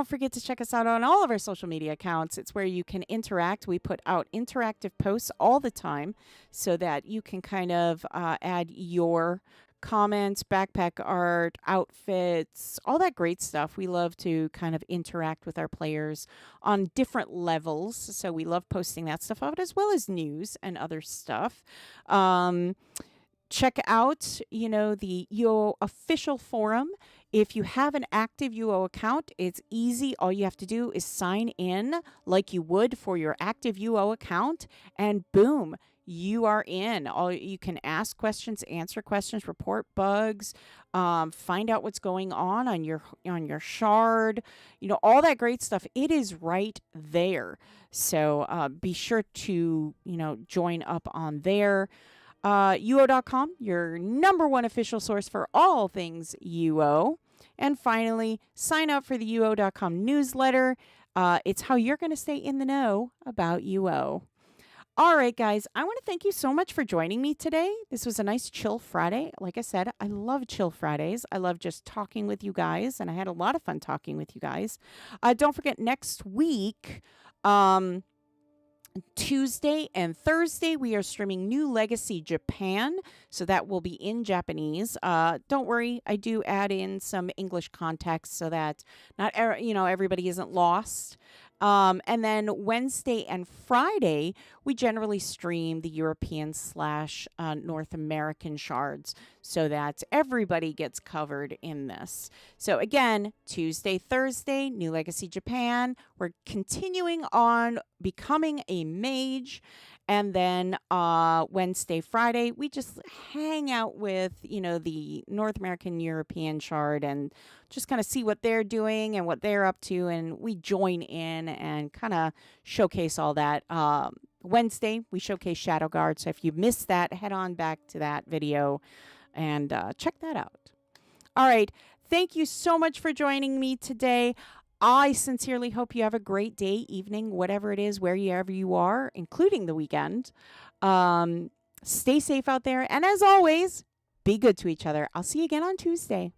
forget to check us out on all of our social media accounts. It's where you can interact. We put out interactive posts all the time so that you can kind of add your comments, backpack art, outfits, all that great stuff. We love to kind of interact with our players on different levels. So we love posting that stuff out as well as news and other stuff. Check out, the UO official forum. If you have an active UO account, it's easy. All you have to do is sign in like you would for your active UO account, and boom, you are in. You can ask questions, answer questions, report bugs, find out what's going on your shard, all that great stuff. It is right there. So be sure to join up on there. UO.com, your #1 official source for all things UO. And finally, sign up for the UO.com newsletter. It's how you're going to stay in the know about UO. All right, guys, I want to thank you so much for joining me today. This was a nice chill Friday. Like I said, I love chill Fridays. I love just talking with you guys, and I had a lot of fun talking with you guys. Don't forget, next week, Tuesday and Thursday, we are streaming New Legacy Japan, so that will be in Japanese. Don't worry, I do add in some English context so that not everybody isn't lost. And then Wednesday and Friday, we generally stream the European / North American shards so that everybody gets covered in this. So again, Tuesday, Thursday, New Legacy Japan. We're continuing on becoming a mage. And then Wednesday, Friday, we just hang out with, the North American European shard and just kind of see what they're doing and what they're up to. And we join in and kind of showcase all that. Wednesday, we showcase Shadow Guard. So if you missed that, head on back to that video and check that out. All right. Thank you so much for joining me today. I sincerely hope you have a great day, evening, whatever it is, wherever you are, including the weekend. Stay safe out there. And as always, be good to each other. I'll see you again on Tuesday.